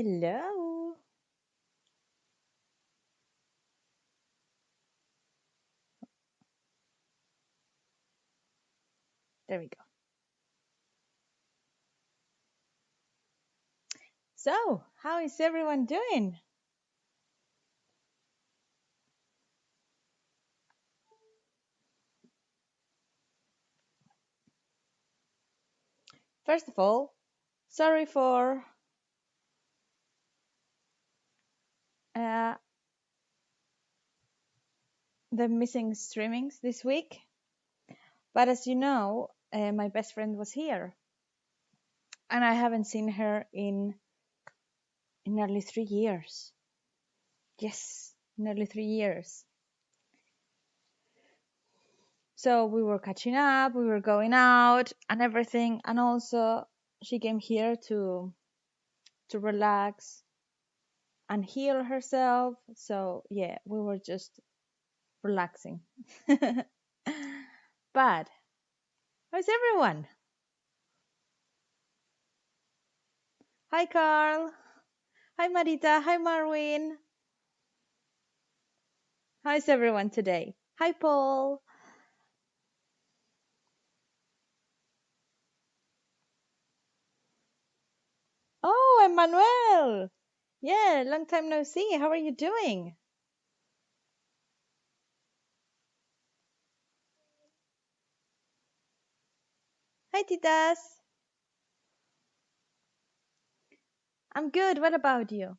Hello. There we go. So, how is everyone doing? First of all, sorry for uh, the missing streamings this week. But as you know, my best friend was here, and I haven't seen her in nearly 3 years. Yes, nearly 3 years. So we were catching up, we were going out, and everything, and also she came here to relax and heal herself. So yeah, we were just relaxing. But how's everyone? Hi Carl. Hi Marita. Hi Marwin. How's everyone today? Hi Paul. Oh, Emmanuel. Yeah, long time no see. How are you doing? Hi Titas. I'm good. What about you?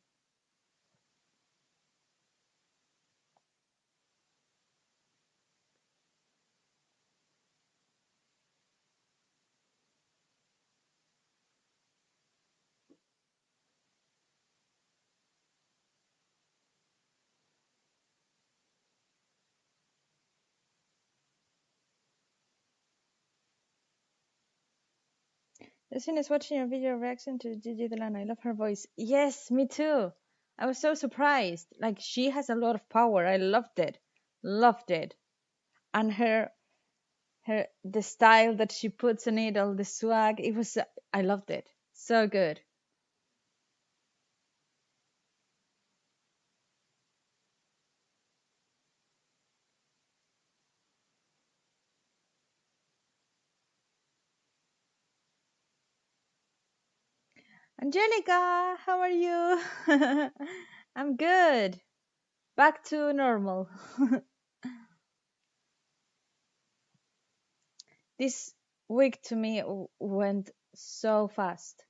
Yasin is watching your video reaction to Gigi Delana. I love her voice. Yes, me too. I was so surprised. Like she has a lot of power. I loved it. Loved it. And her the style that she puts in it, all the swag, it was I loved it. So good. Angelica, how are you? I'm good. Back to normal. This week to me went so fast.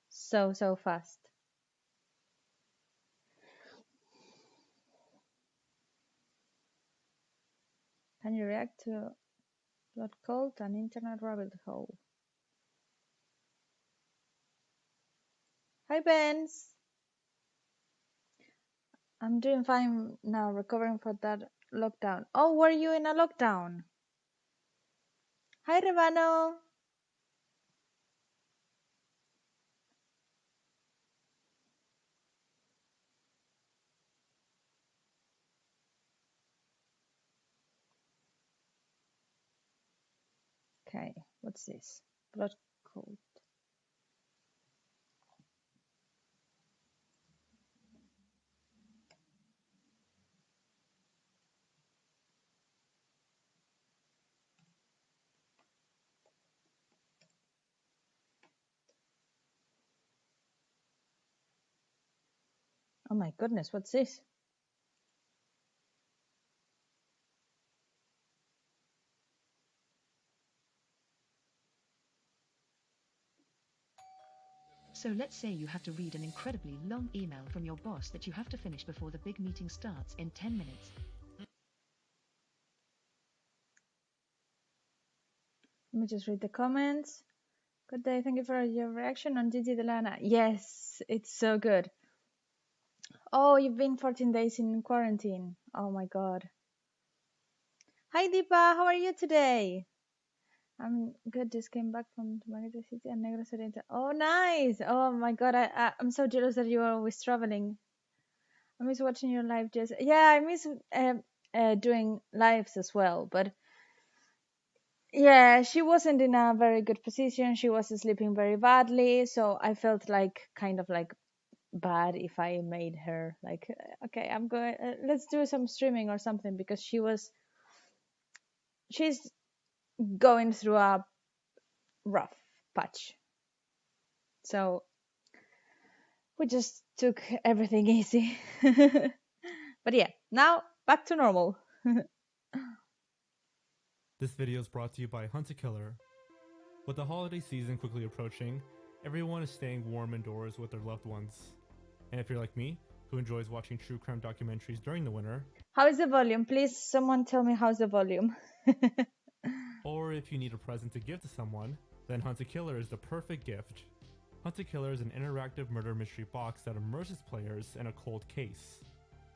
So fast. Can you react to what called an internet rabbit hole? Hi, Benz. I'm doing fine now, recovering from that lockdown. Oh, were you in a lockdown? Hi, Revano. Okay, what's this? Blood code. Oh my goodness, what's this? So let's say you have to read an incredibly long email from your boss that you have to finish before the big meeting starts in 10 minutes. Let me just read the comments. Good day, thank you for your reaction on Gigi Delana. Yes, it's so good. Oh, you've been 14 days in quarantine. Oh my god. Hi Deepa, how are you today? I'm good. Just came back from Tumaquete City and Negros Oriental. Oh, nice. Oh my god, I'm so jealous that you are always traveling. I miss watching your live, Jess. Yeah, I miss doing lives as well. But yeah, she wasn't in a very good position. She was sleeping very badly, so I felt like kind of like bad if I made her like, okay, I'm going, let's do some streaming or something, because she's going through a rough patch. So we just took everything easy. But yeah, now back to normal. This video is brought to you by Hunt a Killer. With the holiday season quickly approaching, everyone is staying warm indoors with their loved ones. And if you're like me, who enjoys watching true crime documentaries during the winter, How is the volume? Please, someone tell me how's the volume. or if you need a present to give to someone, then Hunt a Killer is the perfect gift. Hunt a Killer is an interactive murder mystery box that immerses players in a cold case.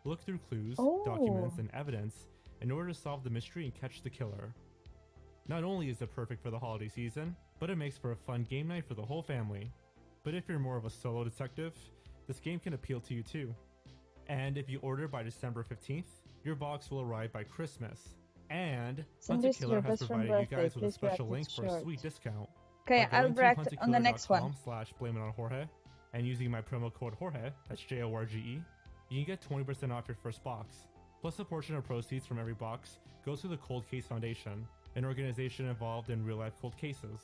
Look through clues, Oh. documents, and evidence in order to solve the mystery and catch the killer. Not only is it perfect for the holiday season, but it makes for a fun game night for the whole family. But if you're more of a solo detective, this game can appeal to you too. And if you order by December 15th, your box will arrive by Christmas. And Send Hunt a this to Killer your has best friend provided you birthday. guys with a Please special react link it for a short. sweet discount. Okay, By I'll going to react on the next one. huntokiller.com/blameitonnjorge and using my promo code Jorge, that's JORGE, you can get 20% off your first box. Plus a portion of proceeds from every box goes to the Cold Case Foundation, an organization involved in real-life cold cases.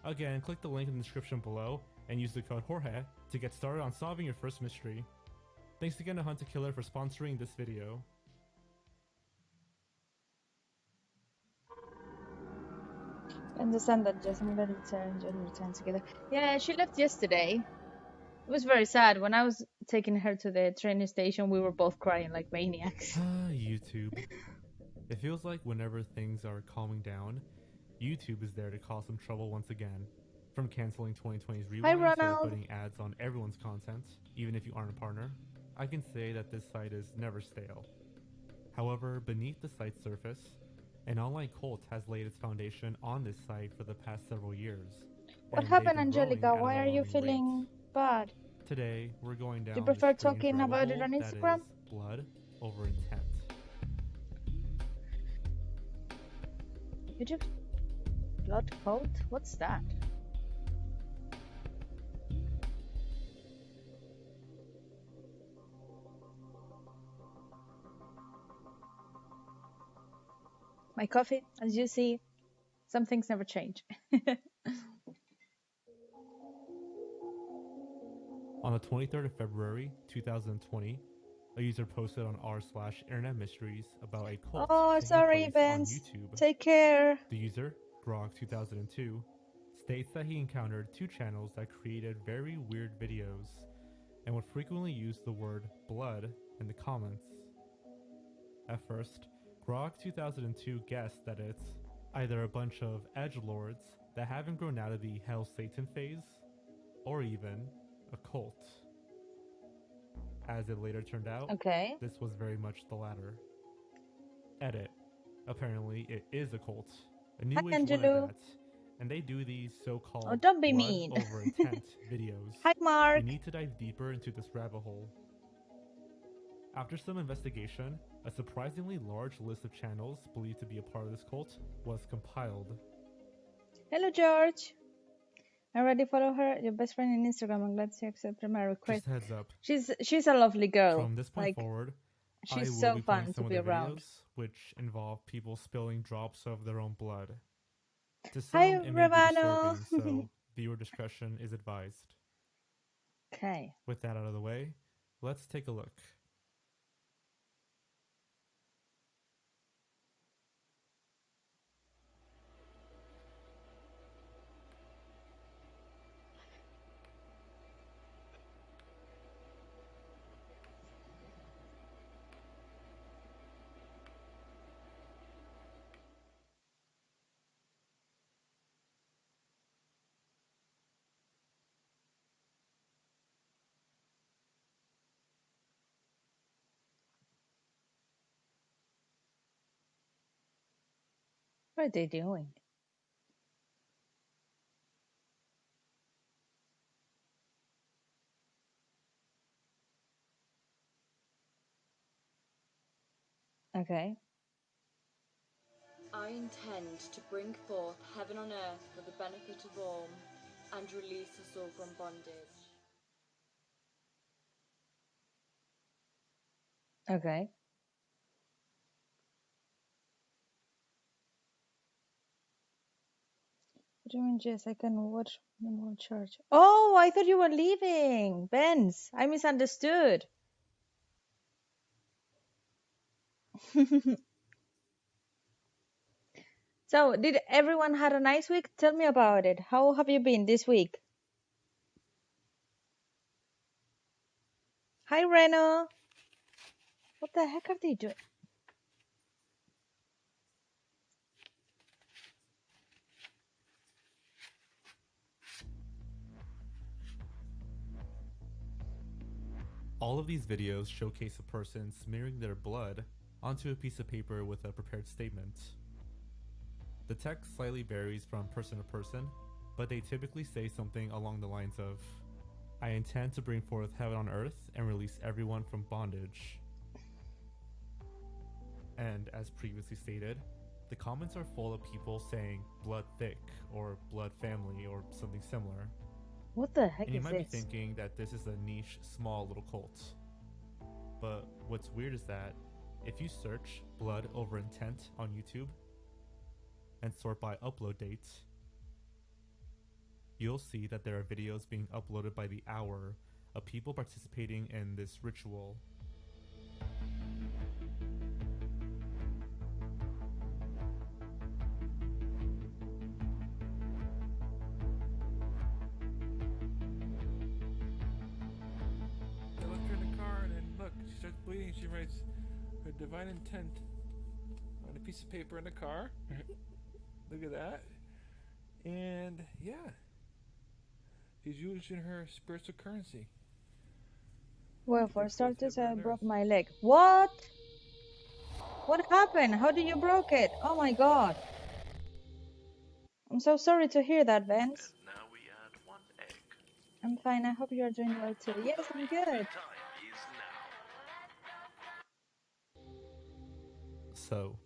Again, click the link in the description below and use the code Jorge to get started on solving your first mystery. Thanks again to Hunt a Killer for sponsoring this video. I understand that, Jess. I'm glad it's enjoying your time together. Yeah, she left yesterday. It was very sad. When I was taking her to the train station, we were both crying like maniacs. YouTube. It feels like whenever things are calming down, YouTube is there to cause some trouble once again. From canceling 2020's Hi, Rewind to Ronald. putting ads on everyone's content, even if you aren't a partner, I can say that this site is never stale. However, beneath the site's surface, an online cult has laid its foundation on this site for the past several years. What and happened, they've been growing Angelica? at an Why are you alarming feeling rate. bad? Today, we're going down Do you prefer the strange talking rabbit about it hole on that Instagram? is blood over intent. You do blood coat? What's that? My coffee, as you see, some things never change. On the 23rd of February 2020, a user posted on r/internet mysteries about a cult Oh, taking sorry, place on Vince. YouTube. Take care. The user, Grog2002, states that he encountered two channels that created very weird videos and would frequently use the word blood in the comments. At first, Grog2002 guessed that it's either a bunch of edgelords that haven't grown out of the Hell Satan phase, or even a cult. As it later turned out, Okay. this was very much the latter. Edit. Apparently, it is a cult. A new Hi, age one Angelou. at that. And they do these so-called Oh, don't be blood mean. over intent videos. Hi, Mark. We need to dive deeper into this rabbit hole. After some investigation, a surprisingly large list of channels believed to be a part of this cult was compiled. Hello, George. I already follow her, your best friend in Instagram. I'm glad she accepted my request. Just a heads up. She's a lovely girl. From this point Like, forward, I she's will so be fun playing to some of be the around. videos which involve people spilling drops of their own blood. To some, Hi, it may be Ravano. disturbing, so viewer discretion is advised. Okay. With that out of the way, let's take a look. What are they doing? Okay. I intend to bring forth heaven on earth for the benefit of all, and release us all from bondage. Okay. What do you mean, Jess? I can watch the more church. Oh, I thought you were leaving. Benz, I misunderstood. So, did everyone had a nice week? Tell me about it. How have you been this week? Hi, Reno. What the heck are they doing? All of these videos showcase a person smearing their blood onto a piece of paper with a prepared statement. The text slightly varies from person to person, but they typically say something along the lines of, I intend to bring forth heaven on earth and release everyone from bondage. And as previously stated, the comments are full of people saying blood thick or blood family or something similar. What the heck And you is might be this? thinking that this is a niche, small little cult. But what's weird is that if you search blood over intent on YouTube and sort by upload dates, you'll see that there are videos being uploaded by the hour of people participating in this ritual. I left her in the car, and then look, she starts bleeding. She writes her divine intent on a piece of paper in the car. Look at that. And yeah, she's using her spiritual currency. Well, for Bring forth starters, heaven I on broke earth. my leg. What? What happened? How did you broke it? Oh my god. I'm so sorry to hear that, Vance. And now we add 1 egg. I'm fine. I hope you are doing well too. Yes, I'm good. The time is now. So,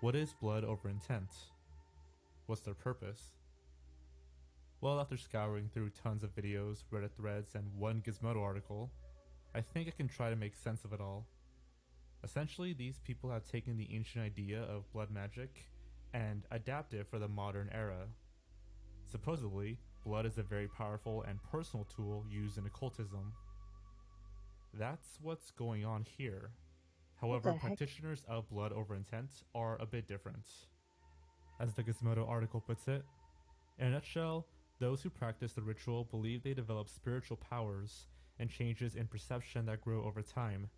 what is blood over intent? What's their purpose? Well, after scouring through tons of videos, Reddit threads, and one Gizmodo article, I think I can try to make sense of it all. Essentially, these people have taken the ancient idea of blood magic and adapted it for the modern era. Supposedly, blood is a very powerful and personal tool used in occultism. That's what's going on here. However, the heck? practitioners of blood over intent are a bit different. As the Gizmodo article puts it, in a nutshell, those who practice the ritual believe they develop spiritual powers and changes in perception that grow over time,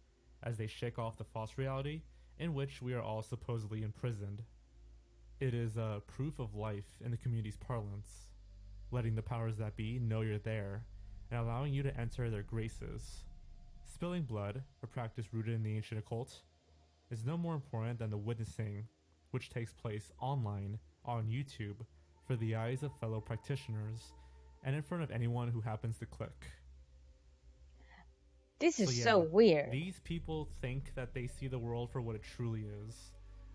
as they shake off the false reality in which we are all supposedly imprisoned. It is a proof of life in the community's parlance, letting the powers that be know you're there and allowing you to enter their graces. Spilling blood, a practice rooted in the ancient occult, is no more important than the witnessing, which takes place online on YouTube for the eyes of fellow practitioners and in front of anyone who happens to click. This is So so yeah, weird. These people think that they see the world for what it truly is,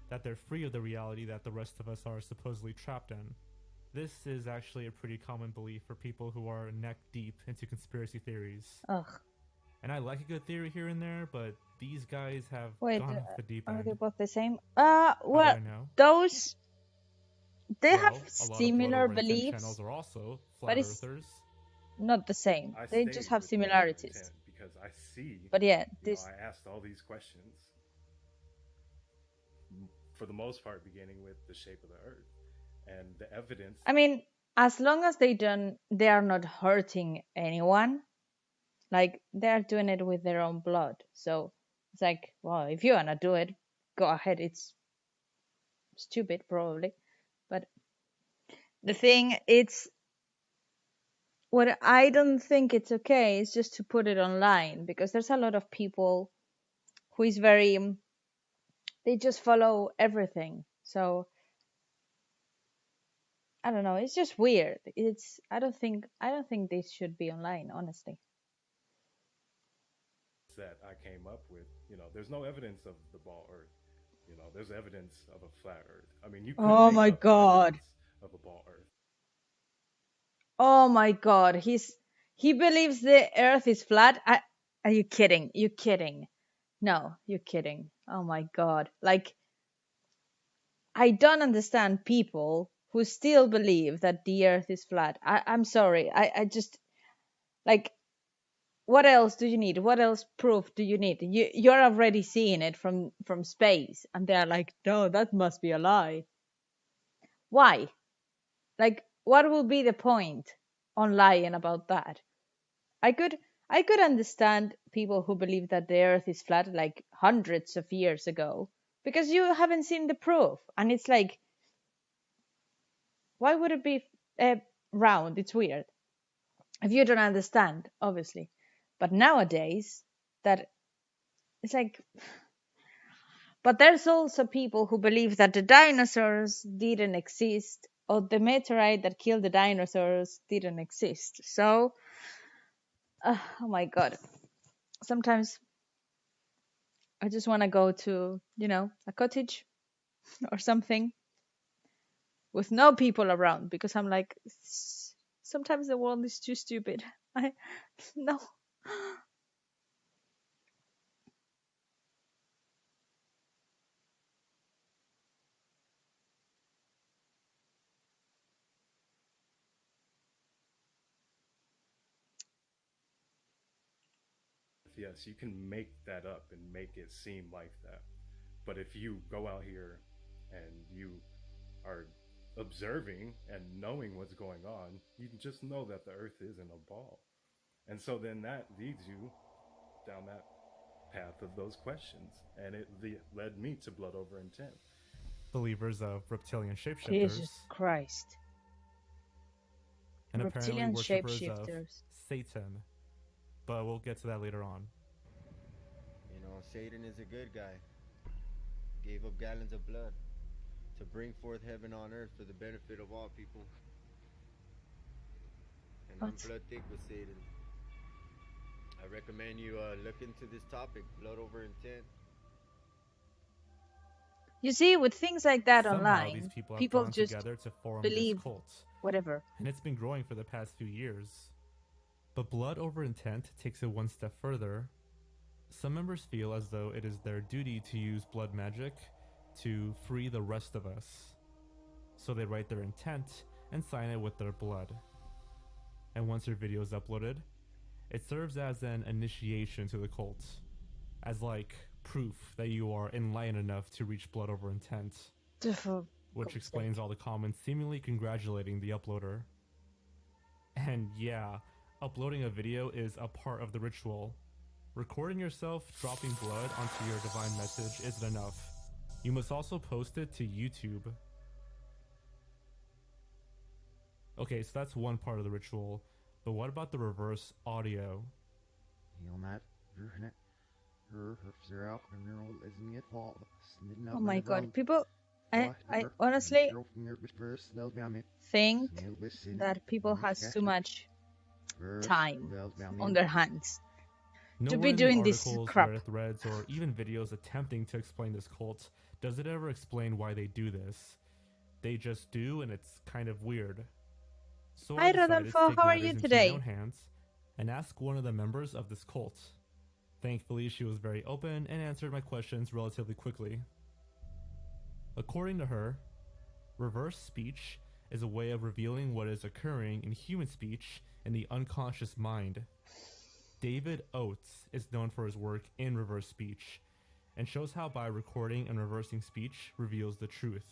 that they're free of the reality that the rest of us are supposedly trapped in. This is actually a pretty common belief for people who are neck deep into conspiracy theories. Ugh. And I like a good theory here and there, but these guys have Wait, gone off the deep are end. they both the same? How do Well, I know? those they Well, have a lot of blood similar over intent beliefs, channels are also but flat it's earthers. not the same. I They stayed just have with Blood Over similarities. Intent because I see. But yeah, You know, this I asked all these questions, for the most part, beginning with the shape of the Earth and the evidence. I mean, as long as they are not hurting anyone, like they are doing it with their own blood. So it's like, well, if you wanna do it, go ahead. It's stupid probably, but the thing it's what I don't think it's okay is just to put it online, because there's a lot of people who is very they just follow everything. So I don't know, it's just weird. I don't think this should be online, honestly. That I came up with, there's no evidence of the ball Earth. There's evidence of a flat Earth. I mean, you could Oh make my up God. evidence of a ball Earth. Oh my god, he believes the earth is flat. Are you kidding? You're kidding. No, you're kidding. Oh my god. Like, I don't understand people who still believe that the earth is flat. I'm sorry. I just, like, what else do you need? What else proof do you need? You're already seeing it from space, and they're like, no, that must be a lie. Why? Like, what will be the point on lying about that? I could I could understand people who believe that the earth is flat like hundreds of years ago because you haven't seen the proof, and it's like, why would it be round? It's weird if you don't understand, obviously. But nowadays, that it's like, but there's also people who believe that the dinosaurs didn't exist or the meteorite that killed the dinosaurs didn't exist. So, oh my god, sometimes I just want to go to, a cottage or something with no people around because I'm like, sometimes the world is too stupid. I no. Yes, you can make that up and make it seem like that. But if you go out here and you are observing and knowing what's going on, you just know that the earth isn't a ball. And so then that leads you down that path of those questions. And it led me to Blood Over Intent. Believers of reptilian shapeshifters. Jesus Christ. And apparently Reptilian worshippers of shapeshifters. Satan. But we'll get to that later on. You know, Satan is a good guy. Gave up gallons of blood to bring forth heaven on earth for the benefit of all people. And I'm What? blood thick with Satan. I recommend you look into this topic, Blood Over Intent. You see, with things like that Somehow online, these people have people gone just together to form believe this cult. whatever. And it's been growing for the past few years. But Blood Over Intent takes it one step further. Some members feel as though it is their duty to use blood magic to free the rest of us. So they write their intent and sign it with their blood. And once their video is uploaded, it serves as an initiation to the cult, as like proof that you are enlightened enough to reach Blood Over Intent, which explains all the comments seemingly congratulating the uploader. And yeah, uploading a video is a part of the ritual. Recording yourself dropping blood onto your divine message isn't enough. You must also post it to YouTube. Okay, so that's one part of the ritual, but what about the reverse audio? Oh my god, people, I honestly think that people has too much time on their hands. Nowhere be in the doing this articles, crap. Reddit threads, or even videos attempting to explain this cult does it ever explain why they do this. They just do, and it's kind of weird. So Hi, I decided Rodolfo, to take how are matters you into today? my own hands and ask one of the members of this cult. Thankfully, she was very open and answered my questions relatively quickly. According to her, reverse speech is a way of revealing what is occurring in human speech in the unconscious mind. David Oates is known for his work in reverse speech and shows how by recording and reversing speech reveals the truth.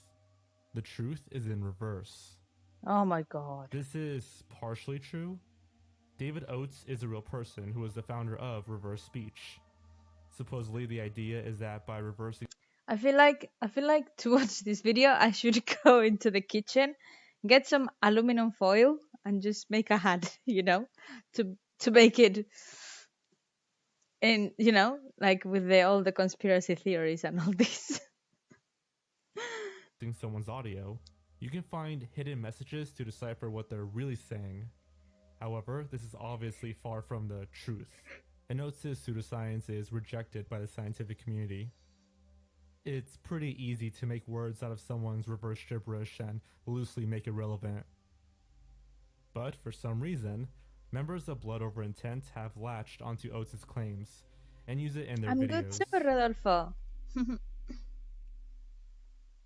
The truth is in reverse. Oh my god. This is partially true. David Oates is a real person who is the founder of reverse speech. Supposedly the idea is that by reversing I feel like to watch this video I should go into the kitchen, get some aluminum foil and just make a hat, to make it in, like with all the conspiracy theories and all this. someone's audio, you can find hidden messages to decipher what they're really saying. However, this is obviously far from the truth, and Oates' pseudoscience is rejected by the scientific community. It's pretty easy to make words out of someone's reverse gibberish and loosely make it relevant. But for some reason, members of Blood Over Intent have latched onto Oates' claims and use it in their I'm videos. good too, Rodolfo.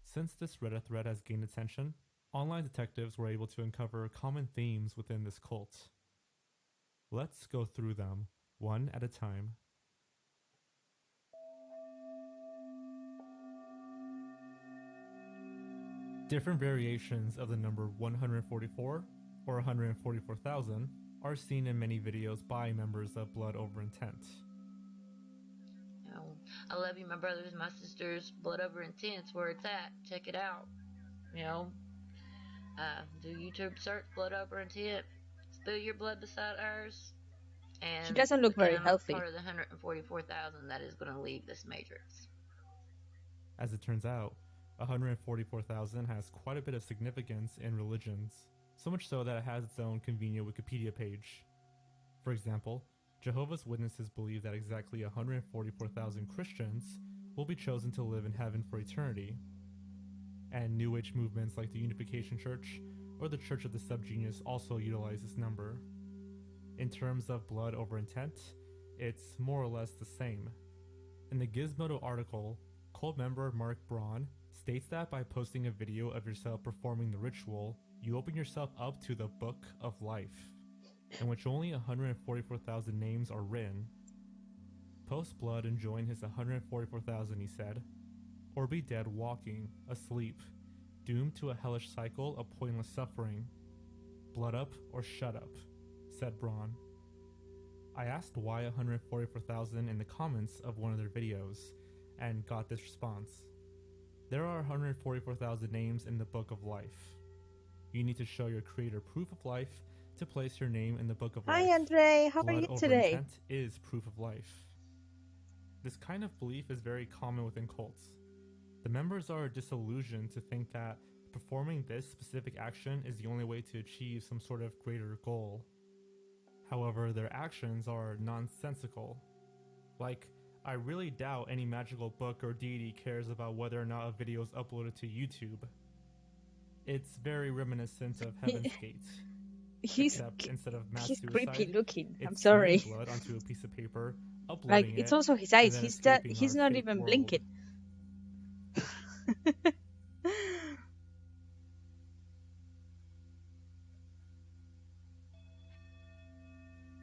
Since this Reddit thread has gained attention, online detectives were able to uncover common themes within this cult. Let's go through them, one at a time. Different variations of the number 144 or 144,000 are seen in many videos by members of Blood Over Intent. You know, I love you, my brothers, my sisters. Blood Over Intent's where it's at. Check it out. You know, do YouTube search Blood Over Intent. Spill your blood beside ours. And She doesn't look very I'm healthy. Part of the 144,000 that is going to leave this matrix. As it turns out, 144,000 has quite a bit of significance in religions, so much so that it has its own convenient Wikipedia page. For example, Jehovah's Witnesses believe that exactly 144,000 Christians will be chosen to live in heaven for eternity, and New Age movements like the Unification Church or the Church of the Subgenius also utilize this number. In terms of Blood Over Intent, it's more or less the same. In the Gizmodo article, cult member Mark Braun states that by posting a video of yourself performing the ritual, you open yourself up to the Book of Life, in which only 144,000 names are written. Post blood and join his 144,000, he said, or be dead walking, asleep, doomed to a hellish cycle of pointless suffering. Blood up or shut up, said Braun. I asked why 144,000 in the comments of one of their videos, and got this response. There are 144,000 names in the Book of Life. You need to show your creator proof of life to place your name in the Book of Life. Hi, Andre. How are Blood you over today? intent is proof of life. This kind of belief is very common within cults. The members are disillusioned to think that performing this specific action is the only way to achieve some sort of greater goal. However, their actions are nonsensical. Like, I really doubt any magical book or deity cares about whether or not a video is uploaded to YouTube. It's very reminiscent of Heaven's Gate. Except instead of mass he's suicide, creepy looking. it's I'm sorry. spraying blood onto a piece of paper, uploading Like, it's it, also his and eyes. then He's escaping he's our not fake even world. blinking.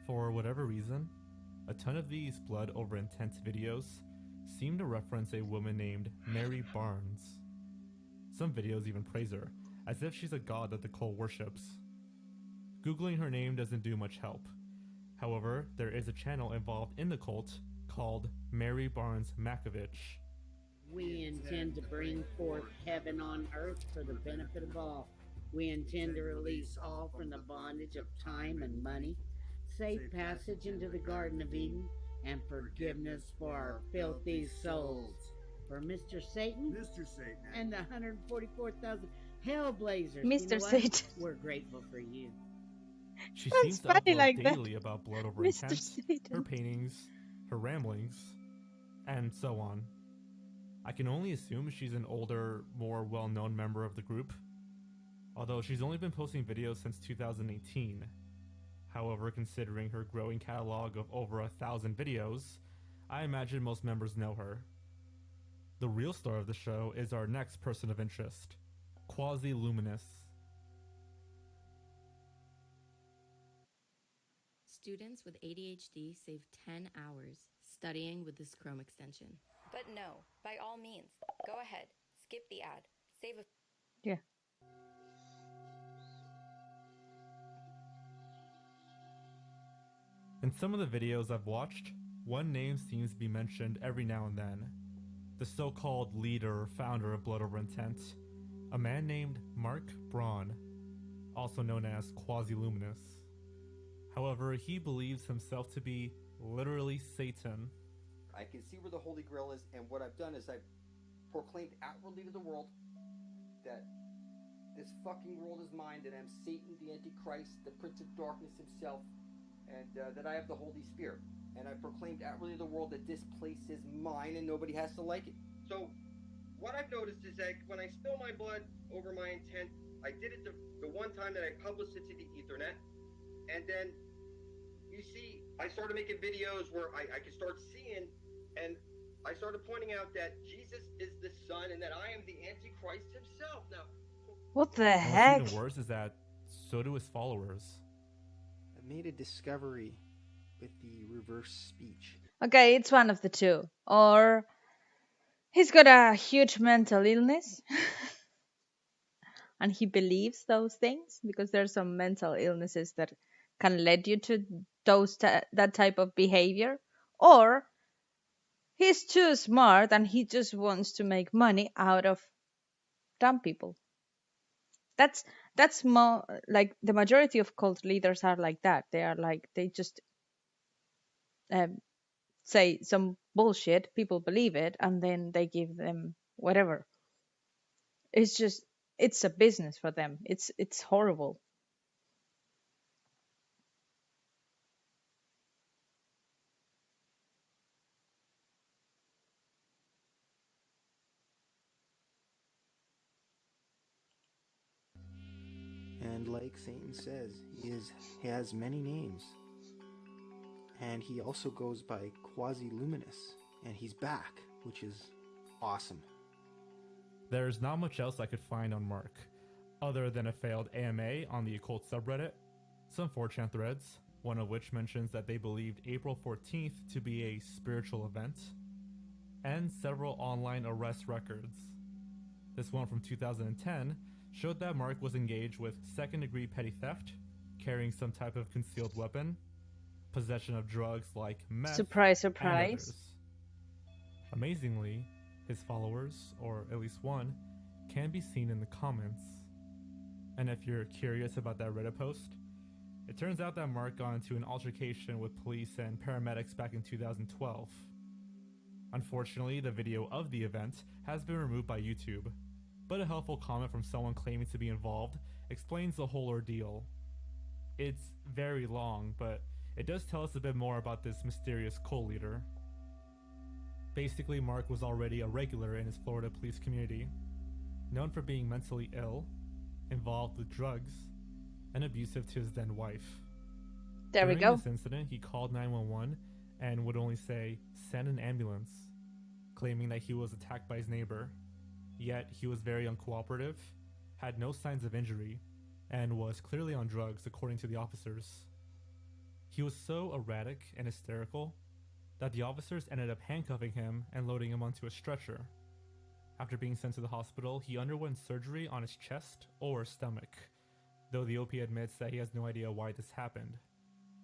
For whatever reason, a ton of these Blood Over Intent videos seem to reference a woman named Mary Barnes. Some videos even praise her, as if she's a god that the cult worships. Googling her name doesn't do much help. However, there is a channel involved in the cult called Mary Barnes Makovich. We intend to bring forth heaven on earth for the benefit of all. We intend to release all from the bondage of time and money, safe passage into the Garden of Eden, and forgiveness for our filthy souls. For Mr. Satan, and the 144,000 Hellblazers. Mr. You know what? Satan. We're grateful for you. She That's seems to funny upload like that. daily about Blood Over Mr. Intent, Satan. her paintings, her ramblings, and so on. I can only assume she's an older, more well-known member of the group, although she's only been posting videos since 2018. However, considering her growing catalog of over 1,000 videos, I imagine most members know her. The real star of the show is our next person of interest, Quasi-Luminous. Students with ADHD save 10 hours studying with this Chrome extension. But no, by all means, go ahead, skip the ad, save a... Yeah. In some of the videos I've watched, one name seems to be mentioned every now and then. The so-called leader or founder of Blood Over Intent, a man named Mark Braun, also known as Quasi-Luminous. However, he believes himself to be literally Satan. I can see where the Holy Grail is, and what I've done is I've proclaimed outwardly to the world that this fucking world is mine, that I'm Satan, the Antichrist, the Prince of Darkness himself, and that I have the Holy Spirit. And I proclaimed outwardly to the world that this place is mine and nobody has to like it. So, what I've noticed is that when I spill my blood over my intent, I did it the one time that I published it to the Ethernet, and then you see, I started making videos where I could start seeing, and I started pointing out that Jesus is the Son and that I am the Antichrist himself. Now, What the And heck? what's even worse is that so do his followers. I made a discovery with the reverse speech. Okay, it's one of the two. Or he's got a huge mental illness and he believes those things, because there are some mental illnesses that can lead you to that type of behavior. Or he's too smart and he just wants to make money out of dumb people. That's more like the majority of cult leaders are like that. They just say some bullshit, people believe it, and then they give them whatever. It's a business for them. It's horrible. And like Satan says, he has many names. And he also goes by Quasi-Luminous. And he's back, which is awesome. There's not much else I could find on Mark, other than a failed AMA on the occult subreddit, some 4chan threads, one of which mentions that they believed April 14th to be a spiritual event, and several online arrest records. This one from 2010 showed that Mark was engaged with second-degree petty theft, carrying some type of concealed weapon, possession of drugs like meth, Surprise, and surprise. others. Amazingly, his followers, or at least one, can be seen in the comments. And if you're curious about that Reddit post, it turns out that Mark got into an altercation with police and paramedics back in 2012. Unfortunately, the video of the event has been removed by YouTube, but a helpful comment from someone claiming to be involved explains the whole ordeal. It's very long, but it does tell us a bit more about this mysterious cult leader. Basically, Mark was already a regular in his Florida police community, known for being mentally ill, involved with drugs, and abusive to his then wife. There we During go. this incident, he called 911 and would only say, "Send an ambulance," claiming that he was attacked by his neighbor. Yet he was very uncooperative, had no signs of injury, and was clearly on drugs according to the officers. He was so erratic and hysterical that the officers ended up handcuffing him and loading him onto a stretcher. After being sent to the hospital, he underwent surgery on his chest or stomach, though the OP admits that he has no idea why this happened.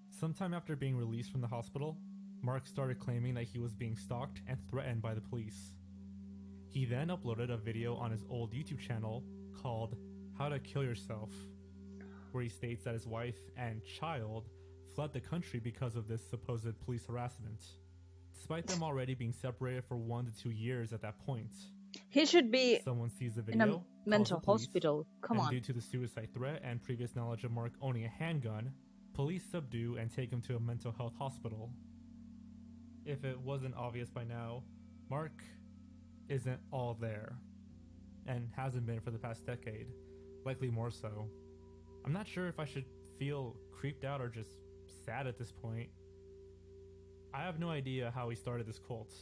Sometime after being released from the hospital, Mark started claiming that he was being stalked and threatened by the police. He then uploaded a video on his old YouTube channel called How to Kill Yourself, where he states that his wife and child fled the country because of this supposed police harassment, despite them already being separated for 1 to 2 years at that point. He should be Someone sees the in video, a mental calls the police, hospital. Come and on. due to the suicide threat and previous knowledge of Mark owning a handgun, police subdue and take him to a mental health hospital. If it wasn't obvious by now, Mark isn't all there, and hasn't been for the past decade, likely more so. I'm not sure if I should feel creeped out or just sad at this point. I have no idea how he started this cult,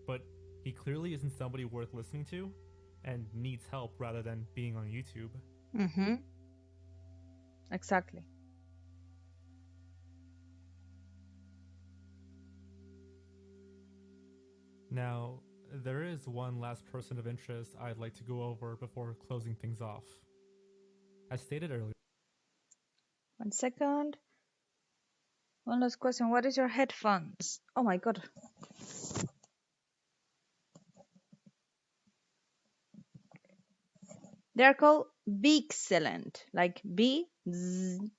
but he clearly isn't somebody worth listening to, and needs help rather than being on YouTube. Mm-hmm. Exactly. Now, there is one last person of interest I'd like to go over before closing things off. As stated earlier, 1 second. One last question. What is your headphones? Oh my god. They're called Beexcellent. Like Beexcellent.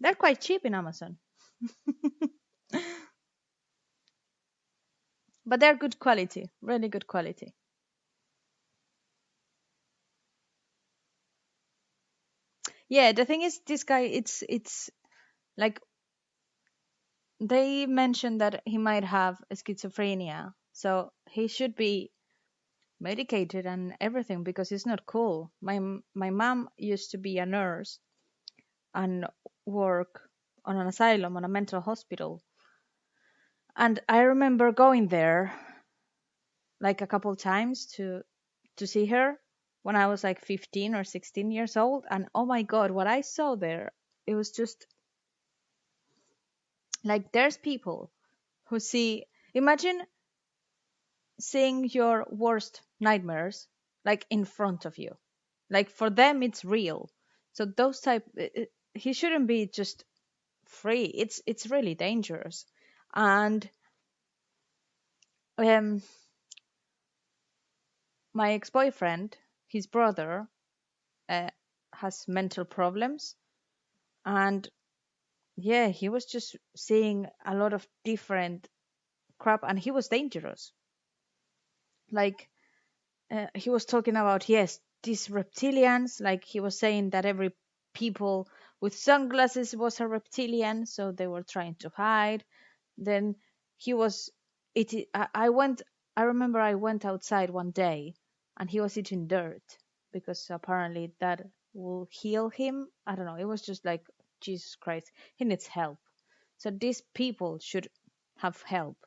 They're quite cheap in Amazon. But they're good quality. Really good quality. Yeah, the thing is, this guy, it's like they mentioned that he might have schizophrenia, so he should be medicated and everything because it's not cool. My mom used to be a nurse, and work on an asylum, on a mental hospital. And I remember going there like a couple times to see her when I was like 15 or 16 years old. And oh my God, what I saw there, it was just like there's people who see, imagine seeing your worst nightmares like in front of you. Like for them, it's real. So those type, he shouldn't be just free. It's really dangerous. And my ex-boyfriend, his brother, has mental problems, and yeah, he was just seeing a lot of different crap, and he was dangerous. Like he was talking about, yes, these reptilians, like he was saying that every people with sunglasses was a reptilian, so they were trying to hide. Then he was I remember I went outside one day and he was eating dirt because apparently that will heal him. I don't know, it was just like, Jesus Christ, he needs help. So these people should have help,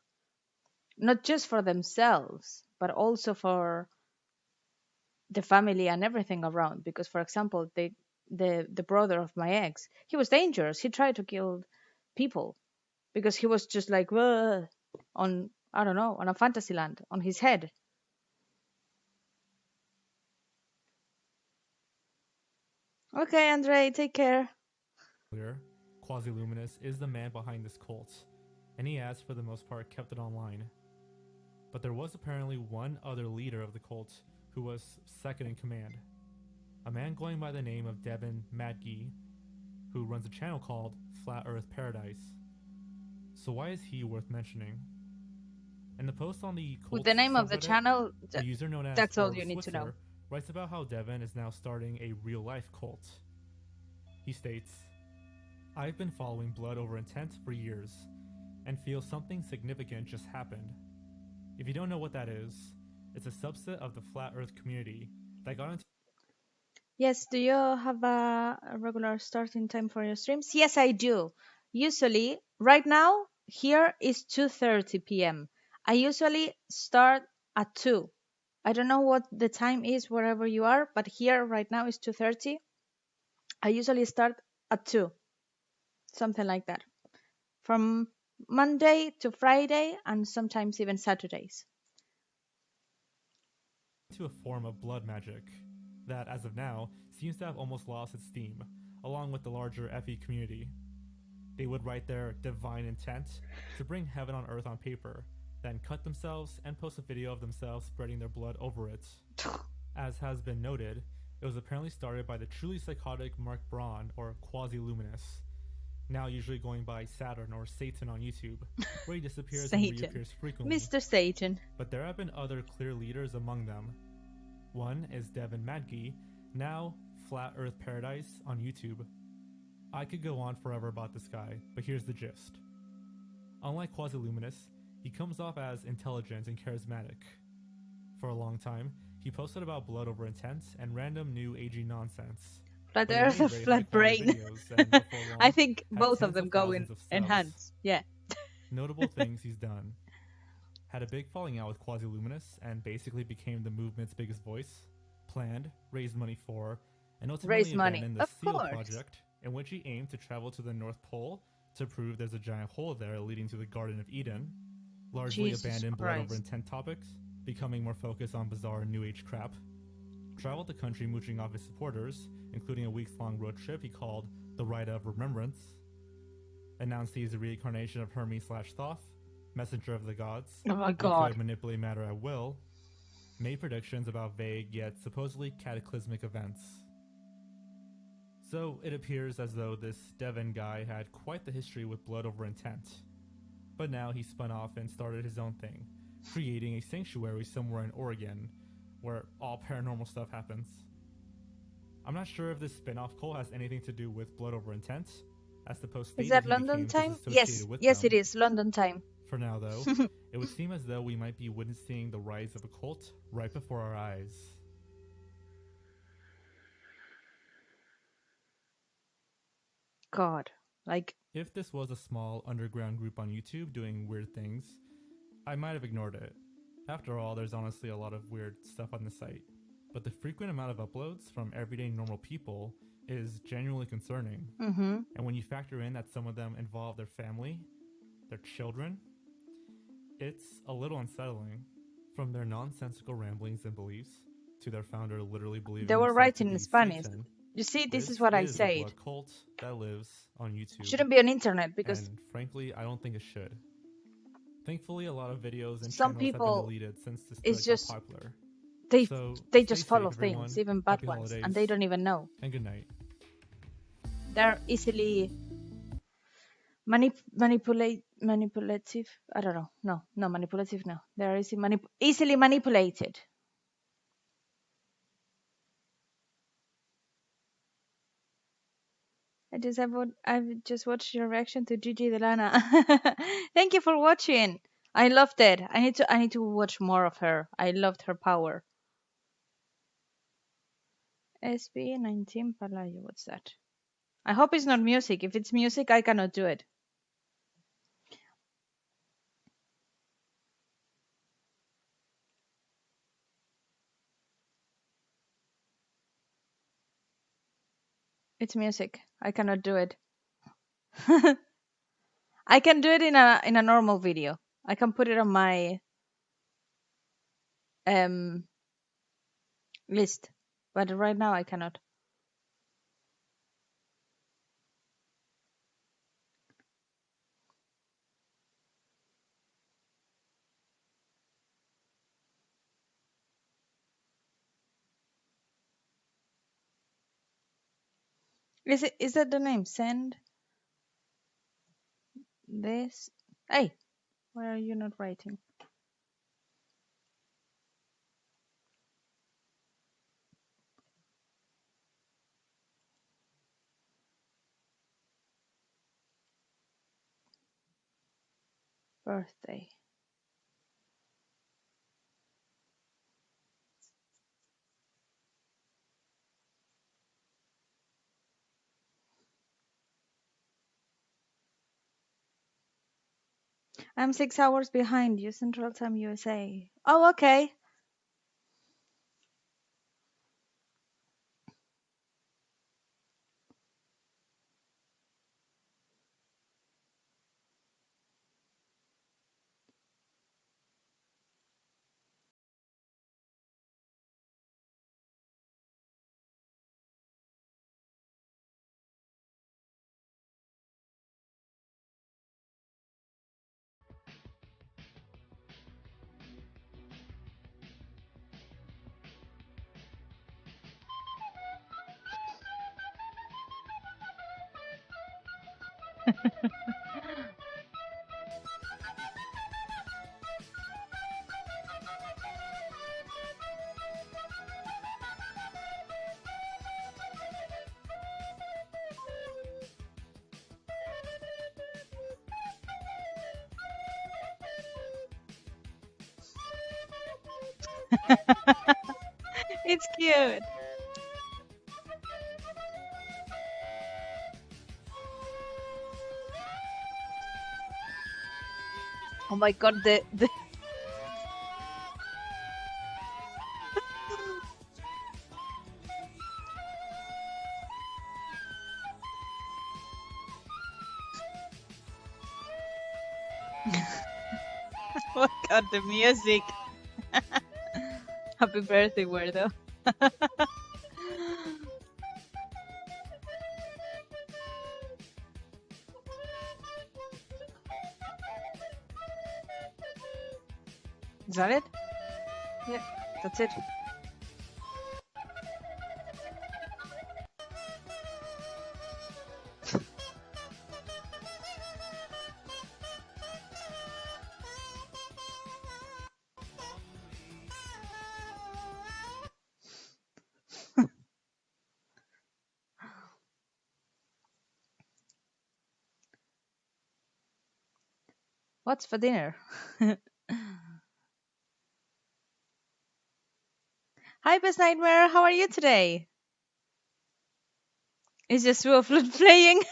not just for themselves but also for the family and everything around. Because for example, the brother of my ex, he was dangerous. He tried to kill people because he was just like, "Whoa," on, I don't know, on a fantasy land on his head. Okay, Andre, take care. Quasi-Luminous is the man behind this cult, and he has for the most part kept it online. But there was apparently one other leader of the cult who was second in command, a man going by the name of Devin Madge, who runs a channel called Flat Earth Paradise. So why is he worth mentioning? In the post on the cult With the name of the subreddit, channel, a user known as that's all Orb you need to know. Switzer writes about how Devin is now starting a real-life cult. He states, "I've been following Blood Over Intent for years, and feel something significant just happened. If you don't know what that is, it's a subset of the Flat Earth community that got into..." Yes, do you have a regular starting time for your streams? Yes, I do. Usually, right now, here is 2:30 p.m. I usually start at 2. I don't know what the time is wherever you are, but here right now is 2:30. I usually start at 2. Something like that. From Monday to Friday and sometimes even Saturdays. ...to a form of blood magic that, as of now, seems to have almost lost its steam, along with the larger FE community. They would write their divine intent to bring heaven on earth on paper, then cut themselves and post a video of themselves spreading their blood over it. As has been noted, it was apparently started by the truly psychotic Mark Braun, or Quasi-Luminous, now usually going by Saturn or Satan on YouTube, where he disappears and reappears frequently. Mr. Satan. But there have been other clear leaders among them. One is Devin Madge, now Flat Earth Paradise on YouTube. I could go on forever about this guy, but here's the gist. Unlike Quasi-Luminous, he comes off as intelligent and charismatic. For a long time, he posted about Blood Over Intent and random new agey nonsense. Flat Earth or Flat Brain. I think both of them go in hands. Yeah. Notable things he's done. Had a big falling out with Quasi-Luminous and basically became the movement's biggest voice. Planned, raised money for, and ultimately abandoned the SEAL project, in which he aimed to travel to the North Pole to prove there's a giant hole there leading to the Garden of Eden. Largely abandoned Blood Over Intent topics, becoming more focused on bizarre New Age crap. Traveled the country mooching off his supporters, including a weeks-long road trip he called the Rite of Remembrance. Announced he's a reincarnation of Hermes/Thoth, messenger of the gods. Oh my God. Could manipulate matter at will. Made predictions about vague yet supposedly cataclysmic events. So it appears as though this Devin guy had quite the history with Blood Over Intent. But now he spun off and started his own thing, creating a sanctuary somewhere in Oregon, where all paranormal stuff happens. I'm not sure if this spin-off cult has anything to do with Blood Over Intent, as the post stated. Is that London time? Yes, yes it is, London time. For now though, it would seem as though we might be witnessing the rise of a cult right before our eyes. God, like If this was a small underground group on YouTube doing weird things, I might have ignored it. After all, there's honestly a lot of weird stuff on the site. But the frequent amount of uploads from everyday normal people is genuinely concerning. Mm-hmm. And when you factor in that some of them involve their family, their children, it's a little unsettling. From their nonsensical ramblings and beliefs to their founder literally believing they were himself writing to in be Spanish. Satan, You see, this this is what I is a said. blood cult that lives on YouTube. Shouldn't be on internet because And frankly, I don't think it should. Thankfully, a lot of videos and some channels people, have been deleted since this it's got just popular. they So they stay just safe, follow everyone. things, even bad Happy ones, holidays, and they don't even know. and good night. They're easily manipulative. I don't know. No, manipulative. No, they're easily manipulated. I've just watched your reaction to Gigi Delana. Thank you for watching. I loved it. I need to watch more of her. I loved her power. SB19 Palayo, what's that? I hope it's not music. If it's music, I cannot do it. It's music. I cannot do it. I can do it in a normal video. I can put it on my list, but right now I cannot. Is that the name? Send this. Hey, why are you not writing? Birthday. I'm 6 hours behind you, Central Time USA. Oh, okay. It's cute. Oh my god, the oh my god, the music. Happy birthday, Weirdo. Is that it? Yeah, that's it. What's for dinner? Hi, Best Nightmare. How are you today? Is just Flute playing?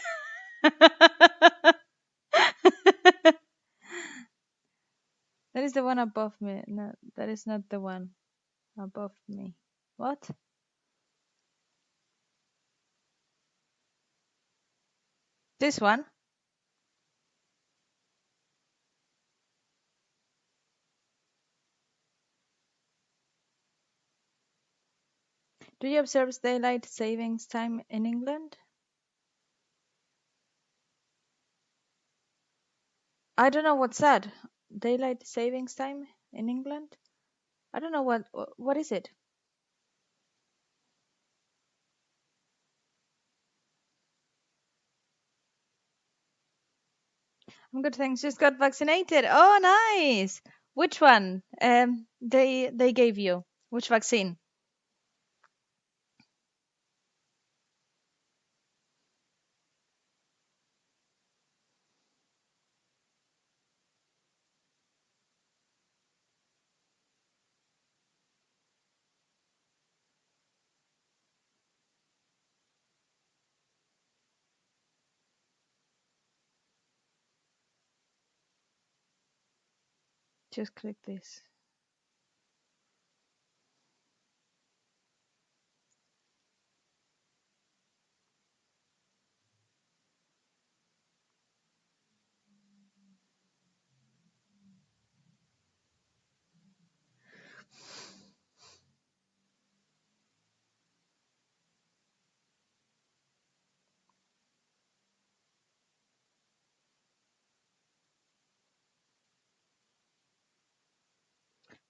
That is the one above me. No, that is not the one above me. What? This one? Do you observe daylight savings time in England? I don't know what's that. Daylight savings time in England? I don't know what is it. I'm good, thanks. Just got vaccinated. Oh, nice. Which one? They gave you which vaccine? Just click this.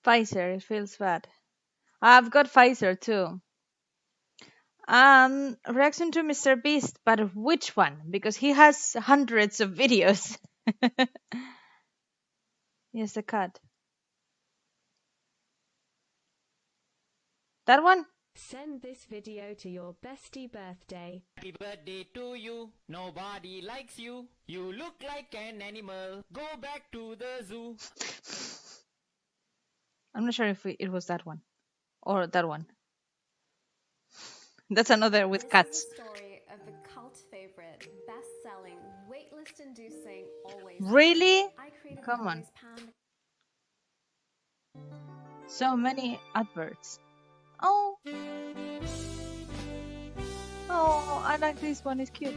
Pfizer. It feels bad. I've got Pfizer too. Reaction to Mr. Beast, but which one? Because he has hundreds of videos. Yes, the cat. That one? Send this video to your bestie birthday. Happy birthday to you. Nobody likes you. You look like an animal. Go back to the zoo. I'm not sure if it was that one or that one. That's another with cats. This is the story of the cult favorite, best-selling, waitlist-inducing, always. Really? I created Come the on. Always Pound. So many adverts. Oh. Oh, I like this one. It's cute.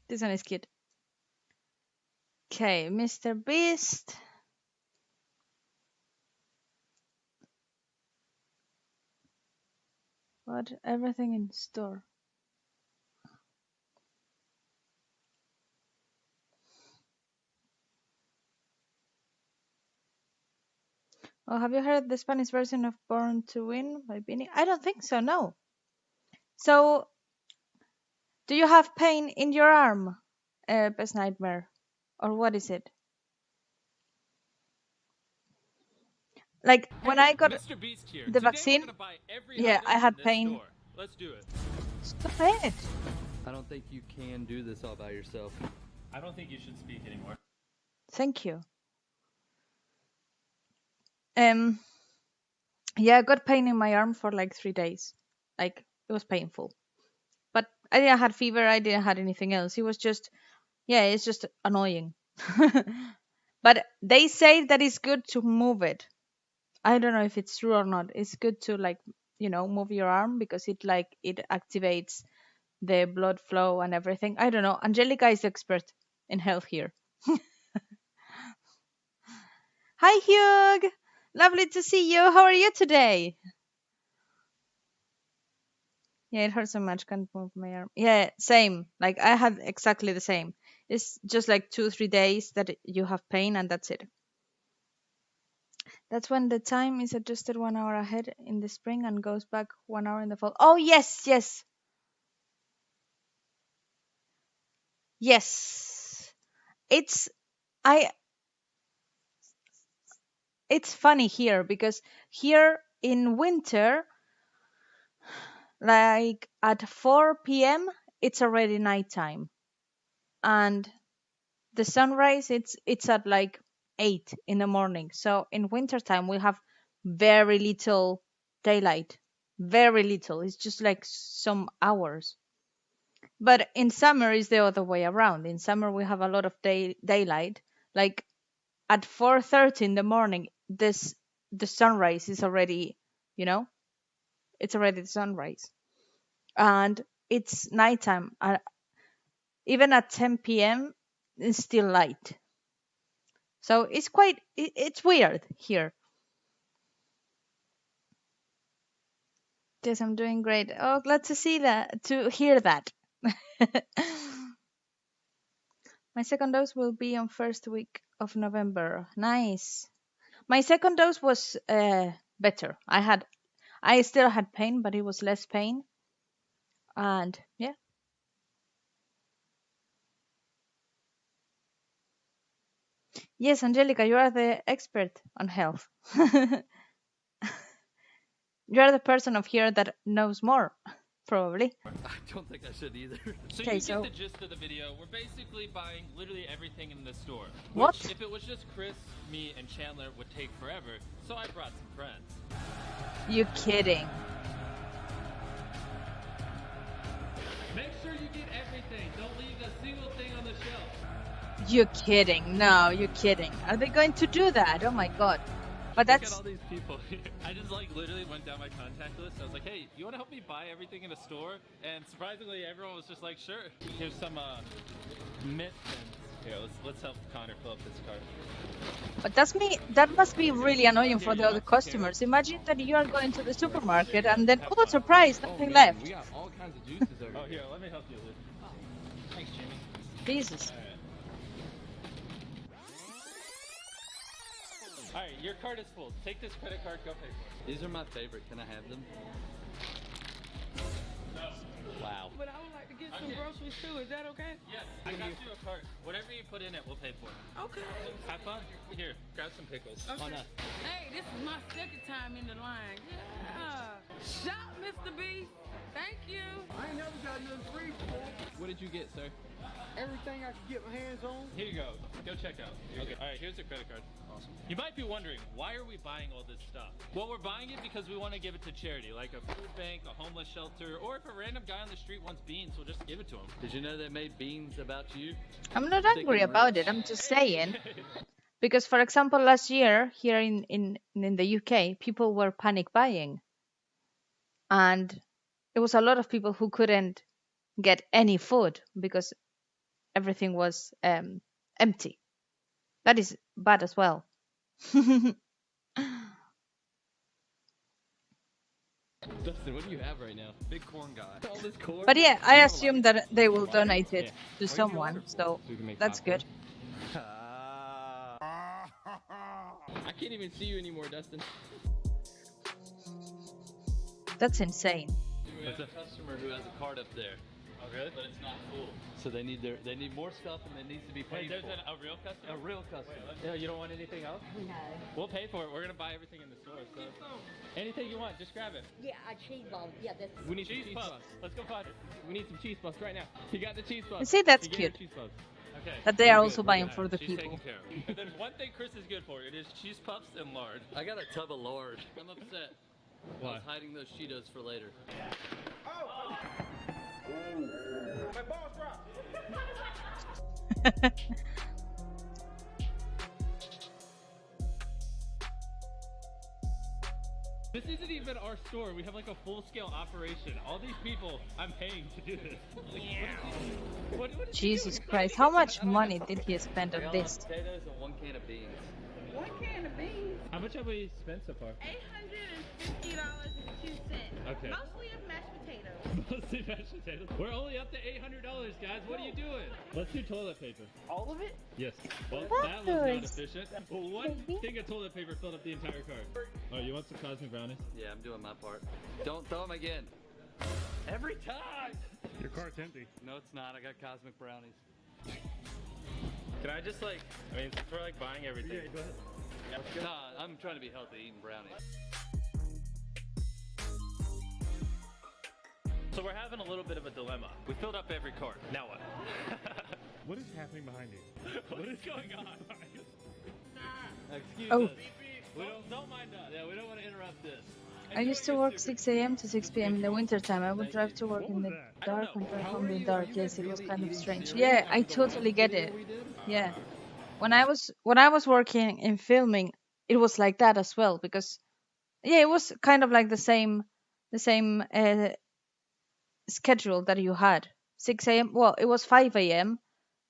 This one is cute. Okay, Mr. Beast. What? Everything in store. Oh, have you heard the Spanish version of Born to Win by Beanie? I don't think so, no. So, do you have pain in your arm, Best Nightmare? Or what is it? Like, when I got Mr. Beast here. the Today vaccine, we're gonna buy every yeah, item I had in this pain. store. Let's do it. Stop it. I don't think you can do this all by yourself. I don't think you should speak anymore. Thank you. Yeah, I got pain in my arm for like 3 days. Like, it was painful. But I didn't have fever, I didn't have anything else. It was just, yeah, it's just annoying. But they say that it's good to move it. I don't know if it's true or not. It's good to, like, you know, move your arm because it activates the blood flow and everything. I don't know. Angelica is expert in health here. Hi, Hugh. Lovely to see you. How are you today? Yeah, it hurts so much. Can't move my arm. Yeah, same. Like, I had exactly the same. It's just like 2-3 days that you have pain and that's it. That's when the time is adjusted 1 hour ahead in the spring and goes back 1 hour in the fall. Oh, yes, yes. Yes. It's funny here because here in winter Like at 4 p.m., it's already nighttime, and the sunrise it's at like 8 in the morning. So in wintertime we have very little daylight, very little. It's just like some hours. But in summer it's the other way around. In summer we have a lot of daylight. Like at 4:30 in the morning, the sunrise is already, it's already the sunrise, and it's nighttime. Even at 10 p.m. it's still light. So it's weird here. Yes, I'm doing great. Oh, glad to hear that. My second dose will be on first week of November. Nice. My second dose was better. I still had pain, but it was less pain. And yeah. Yes, Angelica, you are the expert on health. You are the person of here that knows more, probably. I don't think I should either. So Okay, you so- get the gist of the video. We're basically buying literally everything in the store. What? Which, if it was just Chris, me, and Chandler, would take forever. So I brought some friends. You kidding? Make sure you get everything. Don't leave a single thing on the shelf. You kidding? No, you're kidding. Are they going to do that? Oh my god. But Look that's at all these people here. I just literally went down my contact list. I was like, hey, you want to help me buy everything in the store? And surprisingly, everyone was just like, sure. Here's some mint pins. Here, let's help Connor fill up this cart. But that must be really annoying for the other customers. Imagine that you are going to the supermarket and then, oh, surprise, nothing left. We got all kinds of juices over here. Oh, here, let me help you, Liz. Thanks, Jamie. Jesus. Alright, your cart is full. Take this credit card, go pay for These are my favorite. Can I have them? Wow. But I would like to get some groceries too. Is that okay? Yes, I got you a cart. Whatever you put in it, we'll pay for it. Okay. Have fun. Here, grab some pickles. Okay. On us. Hey, this is my second time in the line. Yeah. Shop, Mr. Beast. Thank you. I ain't never got nothing free before. What did you get, sir? Everything I could get my hands on. Here you go. Go check out. Okay. Alright, here's your credit card. Awesome. You might be wondering, why are we buying all this stuff? Well, we're buying it because we want to give it to charity, like a food bank, a homeless shelter, or if a random guy on the street wants beans, we'll just give it to him. Did you know they made beans about you? I'm not angry about it. I'm just saying. Because, for example, last year here in the UK, people were panic buying. And it was a lot of people who couldn't get any food because everything was empty. That is bad as well. Dustin, what do you have right now? Big corn guy. All this corn? But yeah, I assume that they will donate it to someone, so that's good. I can't even see you anymore, Dustin. That's insane. We have a customer who has a cart up there. Oh, really? But it's not full. So they need more stuff and it needs to be paid Wait, there's for. a real customer? A real customer. Yeah, you don't want anything else? No. We'll pay for it. We're gonna buy everything in the store. So anything you want, just grab it. Yeah, a cheese ball. Yeah, that's. We need cheese puffs. Let's go find it. We need some cheese puffs right now. You got the cheese puffs. See, that's You get your cute. cheese puffs. Okay. That they are We're also good. buying We're for good. the She's people. taken care of. If there's one thing Chris is good for, it is cheese puffs and lard. I got a tub of lard. I'm upset. Why? I was hiding those Cheetos for later. My balls dropped. This isn't even our store. We have like a full-scale operation. All these people, I'm paying to do this. What is Jesus Christ, how much money did he spend on this? Potatoes and 1 can of beans. 1 can of beans. How much have we spent so far? $850.02. Okay. Mostly of mashed potatoes. Mostly mashed potatoes. We're only up to $800, guys. What are you doing? Let's do toilet paper. All of it? Yes. Well, that was not efficient. Well, one thing of toilet paper filled up the entire cart. Oh, you want some cosmic brownies? Yeah, I'm doing my part. Don't throw them again. Every time! Your cart's empty. No, it's not. I got cosmic brownies. Can I just like, I mean, since we're like buying everything. Yeah, go ahead. Nah, I'm trying to be healthy, eating brownies. So we're having a little bit of a dilemma. We filled up every cart. Now what? What is happening behind you? What is going on? Excuse Oh. us. We don't mind that. Yeah, we don't want to interrupt this. I used to work 6 a.m. to 6 p.m. in the winter time. I would drive to work in the dark and drive home in the dark. Yes, it was kind of strange. Yeah, I totally get it. Yeah. When I was working in filming, it was like that as well, because yeah, it was kind of like the same schedule that you had. 6 a.m. Well, it was 5 a.m.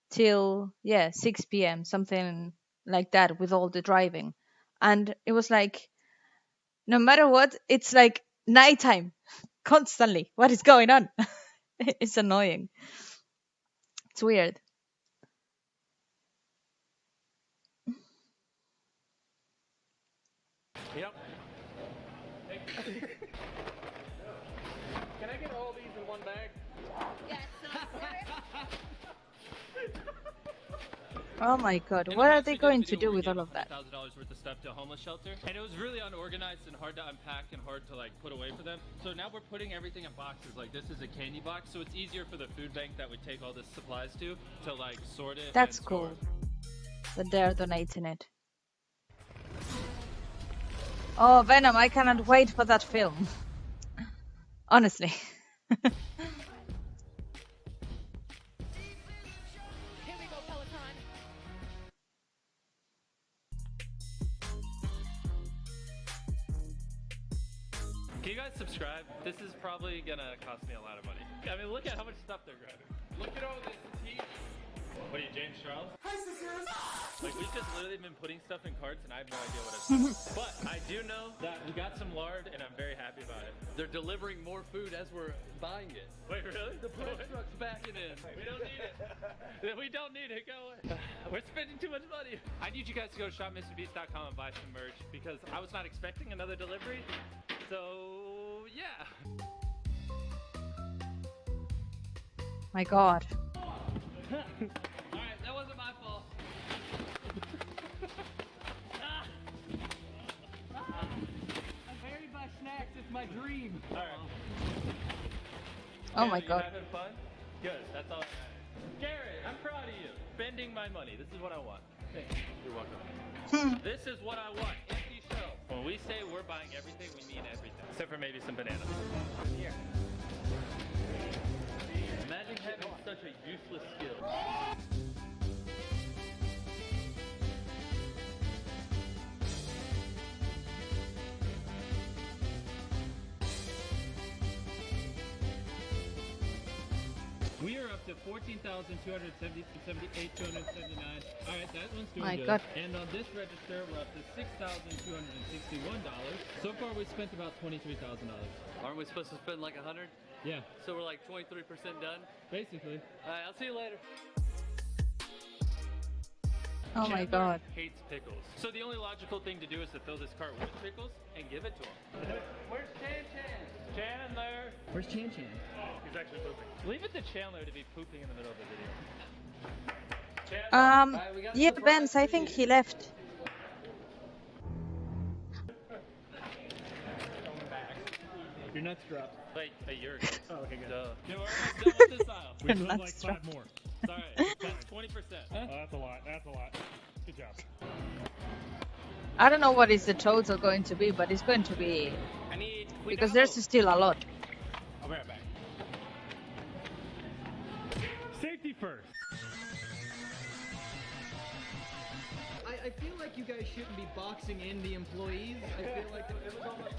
till 6 p.m. something like that with all the driving. And it was like, no matter what, it's like nighttime constantly. What is going on? It's annoying. It's weird. Yep. Can I get all these in one bag? Oh my god, what are they going to do with all of that? $1,000 worth of stuff to a homeless shelter, and it was really unorganized and hard to unpack and hard to like put away for them. So now we're putting everything in boxes. Like this is a candy box, so it's easier for the food bank that we take all this supplies to like sort it. That's and cool. store. That they're donating it. Oh, Venom, I cannot wait for that film. Honestly. Can you guys subscribe? This is probably gonna cost me a lot of money. I mean, look at how much stuff they're grabbing. Look at all this tea. What are you, James Charles? Like, we've just literally been putting stuff in carts, and I have no idea what it's doing. But I do know that we got some lard, and I'm very happy about it. They're delivering more food as we're buying it. Wait, really? The bread truck's backing in. We don't need it. We don't need it. Go away. We're spending too much money. I need you guys to go to shopmrbeast.com and buy some merch, because I was not expecting another delivery. So, yeah. My god. Alright, that wasn't my fault. I'm very by snacks. It's my dream. Alright. Oh my god. You having fun? Good, that's all that matters. Garrett, I'm proud of you. Spending my money. This is what I want. Thanks. You're welcome. This is what I want. Empty shelves. When we say we're buying everything, we mean everything. Except for maybe some bananas. Here. Imagine having such a useless skill. We are up to 14,278, 279. All right, that one's doing My good. God. And on this register, we're up to $6,261. So far, we've spent about $23,000. Aren't we supposed to spend like 100? Yeah, So we're like 23% done? basically. Alright, I'll see you later. Oh my Chandler god. hates pickles. So the only logical thing to do is to fill this cart with pickles and give it to him. Where's Chan Chan? Chandler! Where's Chan Chan? He's actually pooping. Leave it to Chandler to be pooping in the middle of the video. Yeah, Benz, I think he left. Your nuts dropped. Like a year ago. Oh, okay, good. Yeah, we're almost done with this aisle. We Your still have like nuts 5 dropped. more. Sorry, that's 20%. Oh, that's a lot. That's a lot. Good job. I don't know what is the total going to be, but it's going to be... Because there's still a lot. I'll be right back. Safety first. I feel like you guys shouldn't be boxing in the employees. I feel like it was almost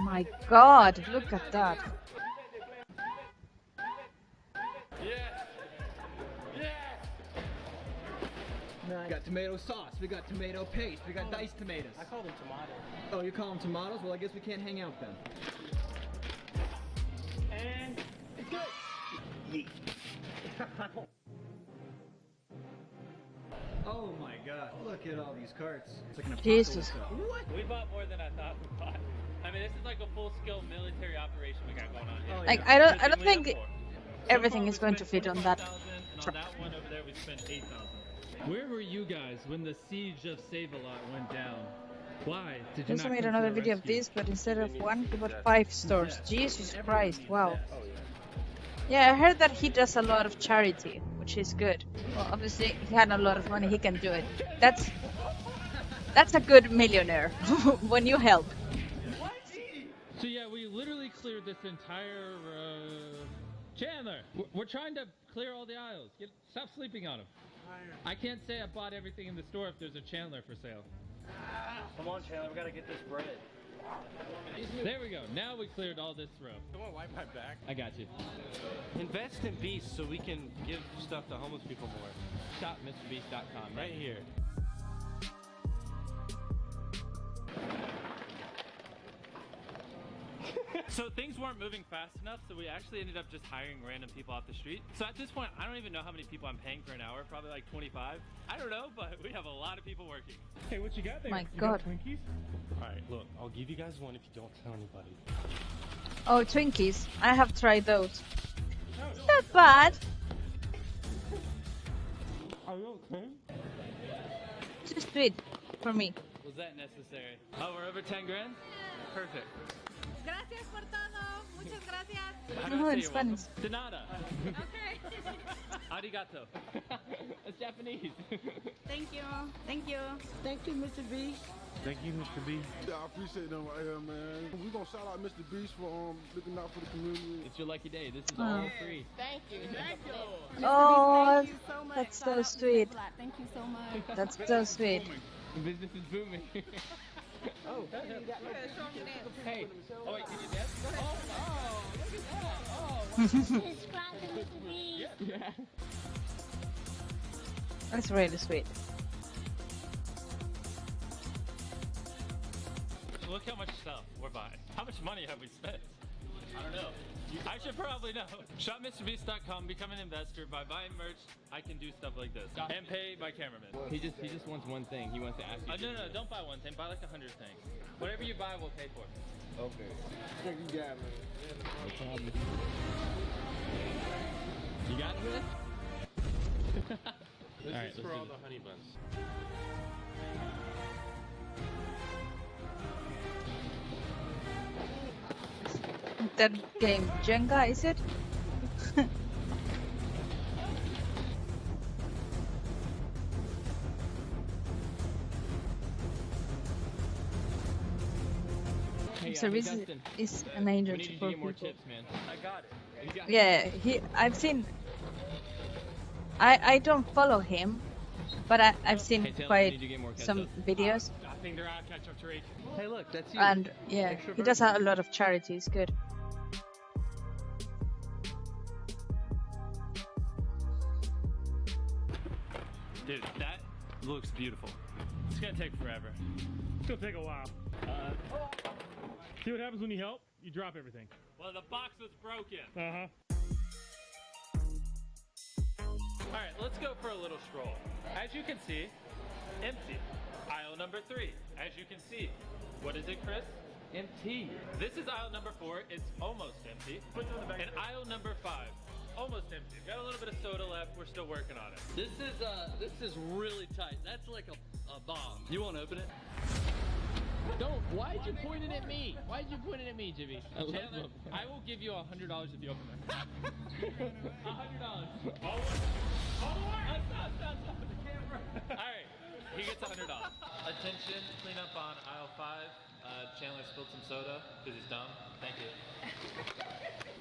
My god, look at that. We got tomato sauce, we got tomato paste, we got diced tomatoes. I call them tomatoes. Oh, you call them tomatoes? Well, I guess we can't hang out then. And it's good. Oh my god, look at all these carts. It's like an Jesus. apocalypse. What? We bought more than I thought we bought. I mean, this is like a full-scale military operation we got going on here. Oh, Like, yeah. I don't think everything is going to fit on that. And on that one over there, we spent $8,000. Where were you guys when the siege of Save-A-Lot went down? Why? Did He you also not made come to another the video of rescue? this, but instead of one, he bought 5 stores. Jesus Christ, wow. Yeah, I heard that he does a lot of charity, which is good. Well, obviously, he had a lot of money, he can do it. That's a good millionaire, when you help. So yeah, we literally cleared this entire, Chandler! We're trying to clear all the aisles. Stop sleeping on them. I can't say I bought everything in the store if there's a Chandler for sale. Come on, Chandler, we gotta get this bread. There we go. Now we cleared all this row. I want to wipe my back. I got you. Invest in Beast so we can give stuff to homeless people more. Shop MrBeast.com right here. So things weren't moving fast enough, so we actually ended up just hiring random people off the street. So at this point, I don't even know how many people I'm paying for an hour, probably like 25. I don't know, but we have a lot of people working. Hey, what you got there? My You God. got Twinkies? Alright, look, I'll give you guys one if you don't tell anybody. Oh, Twinkies. I have tried those. Not bad. Are you okay? Too sweet for me. Was that necessary? Oh, we're over 10 grand? Perfect. Gracias por todo. Muchas gracias. How do No, I say in you're welcome? Spanish. De nada. Okay. Arigato. It's Japanese. Thank you. Thank you. Thank you, Mr. Beast. Thank you, Mr. B. Yeah, I appreciate them right here, man. We gonna shout out Mr. Beast for looking out for the community. It's your lucky day. This is Oh. all free. Thank you. Thank you. Oh, Thank you so much. that's Shout so out to sweet. Black. Thank you so much. That's so sweet. Business is booming. Oh, Hey. Oh wait, can you dance? Oh, look at that. Oh. Yeah. That's really sweet. Look how much stuff we're buying. How much money have we spent? I don't know. I should probably know. ShopMrBeast.com, become an investor. By buying merch, I can do stuff like this. And pay my cameraman. He just wants one thing. He wants to ask you. No, don't buy one thing. Buy like 100 things. Whatever you buy, we'll pay for. Okay. Thank you, guys, man. No problem. You got this? This Alright, is for let's all do the honey buns. That game Jenga, is it? Hey, Service Dustin, is an angel we need to you to poor get more people. tips, man. I got it. You got Yeah, I've seen. I don't follow him, but I've seen Hey, Taylor, we quite need to get more some ketchup. videos, I think they're out. Catch up to Rachel. Hey, look, that's you. and yeah, Extra he does virgin. a lot of charity. It's good. Dude, that looks beautiful. It's gonna take forever. It's gonna take a while. See what happens when you help? You drop everything. Well, the box was broken. Uh-huh. Alright, let's go for a little stroll. As you can see, empty. Aisle number 3. As you can see. What is it, Chris? Empty. This is aisle number 4. It's almost empty. And aisle number 5. Almost empty. Got a little bit of soda left. We're still working on it. This is really tight. That's like a bomb. You want to open it? Don't. Why'd you point it at me? Why'd you point it at me, Jimmy? I love Chandler, him. I will give you $100 if you open it. $100. All right, he gets $100. Attention, clean up on aisle 5. Chandler spilled some soda because he's dumb. Thank you.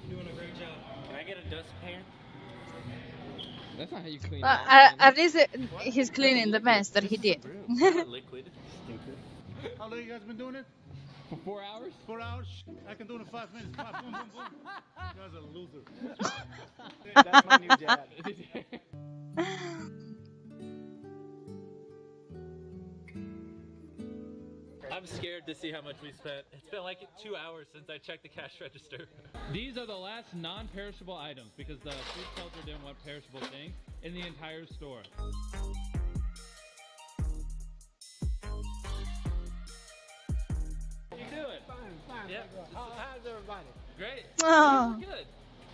You're doing a great job. Can I get a dustpan? That's not how you clean. At least he's cleaning the mess that he did. Liquid. Stupid. How long you guys been doing it? For 4 hours? 4 hours? I can do it in 5 minutes. Boom, boom, boom. You guys are a loser. That's my new dad. I'm scared to see how much we spent. It's been like 2 hours since I checked the cash register. These are the last non-perishable items because the food shelter didn't want perishable things in the entire store. How you doing? Fine. Yep. How's everybody? Great. Oh. These are good.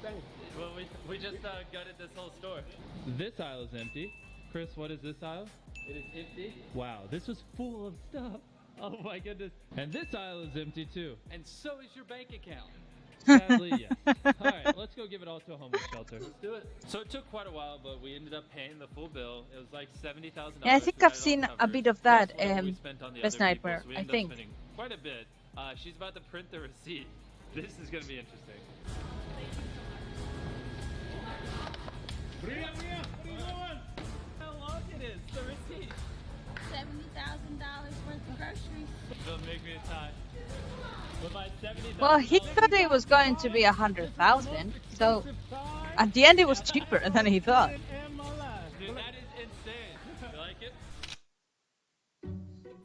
Thank you. Well, we just gutted this whole store. This aisle is empty. Chris, what is this aisle? It is empty. Wow, this was full of stuff. Oh my goodness. And this aisle is empty too. And so is your bank account. Sadly, yes. Alright, let's go give it all to a homeless shelter. Let's do it. So it took quite a while, but we ended up paying the full bill. It was like $70,000. Yeah, I think I've seen a bit of that. Best Nightmare, so we I ended up think. spending quite a bit. She's about to print the receipt. This is going to be interesting. Bria, what are you doing? How long it is, the receipt. $70,000 worth of groceries. Don't make me tie. With my $70,000. Well, he thought it was going to be 100,000, so at the end it was cheaper than he thought. Dude, that is insane. You like it?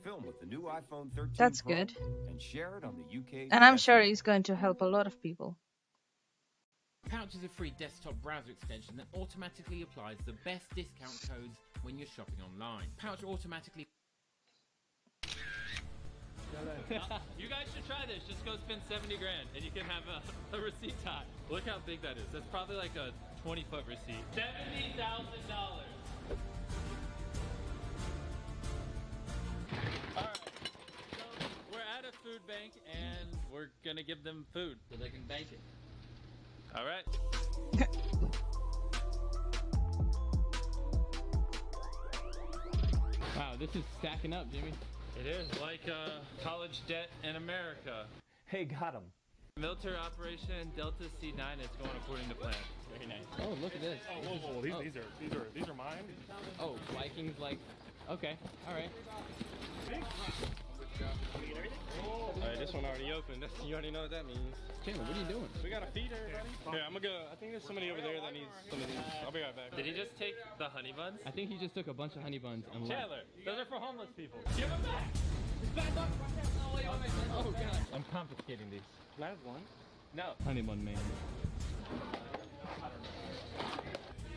Film with the new iPhone 13 That's Pro good. and share it on the UK. And I'm sure he's going to help a lot of people. Pouch is a free desktop browser extension that automatically applies the best discount codes when you're shopping online. Pouch automatically... You guys should try this. Just go spend 70 grand and you can have a receipt tie. Look how big that is. That's probably like a 20-foot receipt. $70,000. Alright. So we're at a food bank and we're gonna give them food so they can bank it. Alright. Wow, this is stacking up, Jimmy. It is like college debt in America. Hey, got him. Military Operation Delta C9 is going according to plan. Very nice. Oh, look at this. Oh, whoa, these are mine. Oh, Vikings like. Okay, all right. Alright, this one already opened. You already know what that means. Chandler, what are you doing? We gotta feed everybody. Here, I'm gonna go. I think there's somebody over there that needs some of these. I'll be right back. Did he just take the honey buns? I think he just took a bunch of honey buns and left. Chandler, those are for homeless people. Give them back! Oh, God. I'm confiscating these. Last one. No. Honey bun man.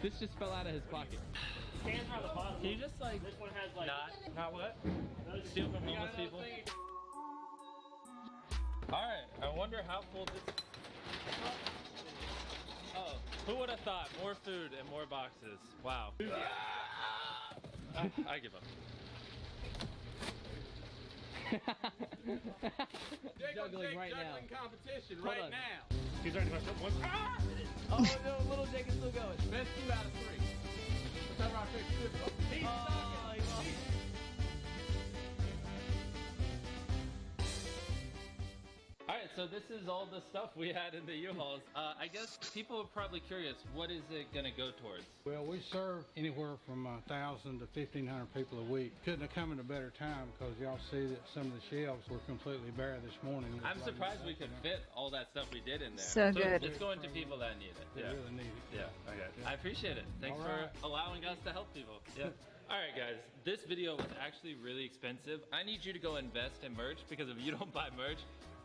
This just fell out of his pocket. Can you just like this one has like not what? Steal from homeless people? Alright, I wonder how full this. Oh, who would have thought? More food and more boxes. Wow. I give up. Juggling right now. Competition Hold on. now. He's already messed up once. Ah! Oh no, little Jake is still going. Best 2 out of 3. Let's have our pick. He's Alright, so this is all the stuff we had in the U-Hauls. I guess people are probably curious, what is it going to go towards? Well, we serve anywhere from 1,000 to 1,500 people a week. Couldn't have come at a better time because y'all see that some of the shelves were completely bare this morning. I'm surprised we could fit all that stuff we did in there. So good. It's going to people that need it. They really need it. Yeah, okay. I appreciate it. Thanks All for right. allowing us to help people. Yeah. Alright guys, this video was actually really expensive. I need you to go invest in merch because if you don't buy merch,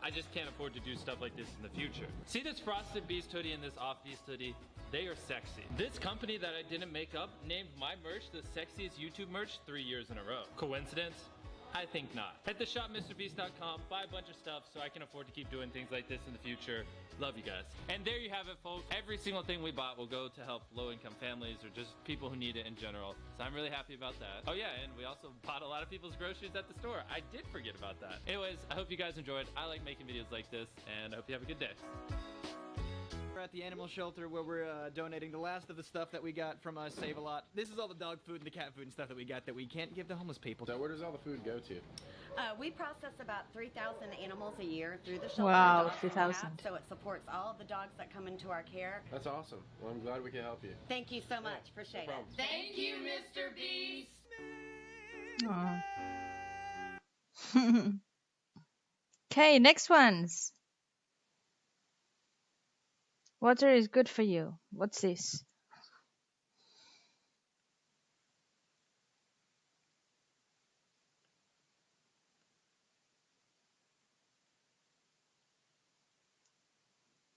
I just can't afford to do stuff like this in the future. See this Frosted Beast hoodie and this Off Beast hoodie? They are sexy. This company that I didn't make up named my merch the sexiest YouTube merch 3 years in a row. Coincidence? I think not. Head to shopmrbeast.com, buy a bunch of stuff so I can afford to keep doing things like this in the future. Love you guys. And there you have it, folks. Every single thing we bought will go to help low-income families or just people who need it in general. So I'm really happy about that. Oh yeah, and we also bought a lot of people's groceries at the store. I did forget about that. Anyways, I hope you guys enjoyed. I like making videos like this, and I hope you have a good day. We're at the animal shelter where we're donating the last of the stuff that we got from Save a Lot. This is all the dog food and the cat food and stuff that we got that we can't give to homeless people. So where does all the food go to? We process about 3,000 animals a year through the shelter. Wow, dogs and 3,000. cats, So it supports all of the dogs that come into our care. That's awesome. Well, I'm glad we can help you. Thank you so much. Appreciate no it. Thank you, Mr. Beast. Okay, next ones. Water is good for you. What's this?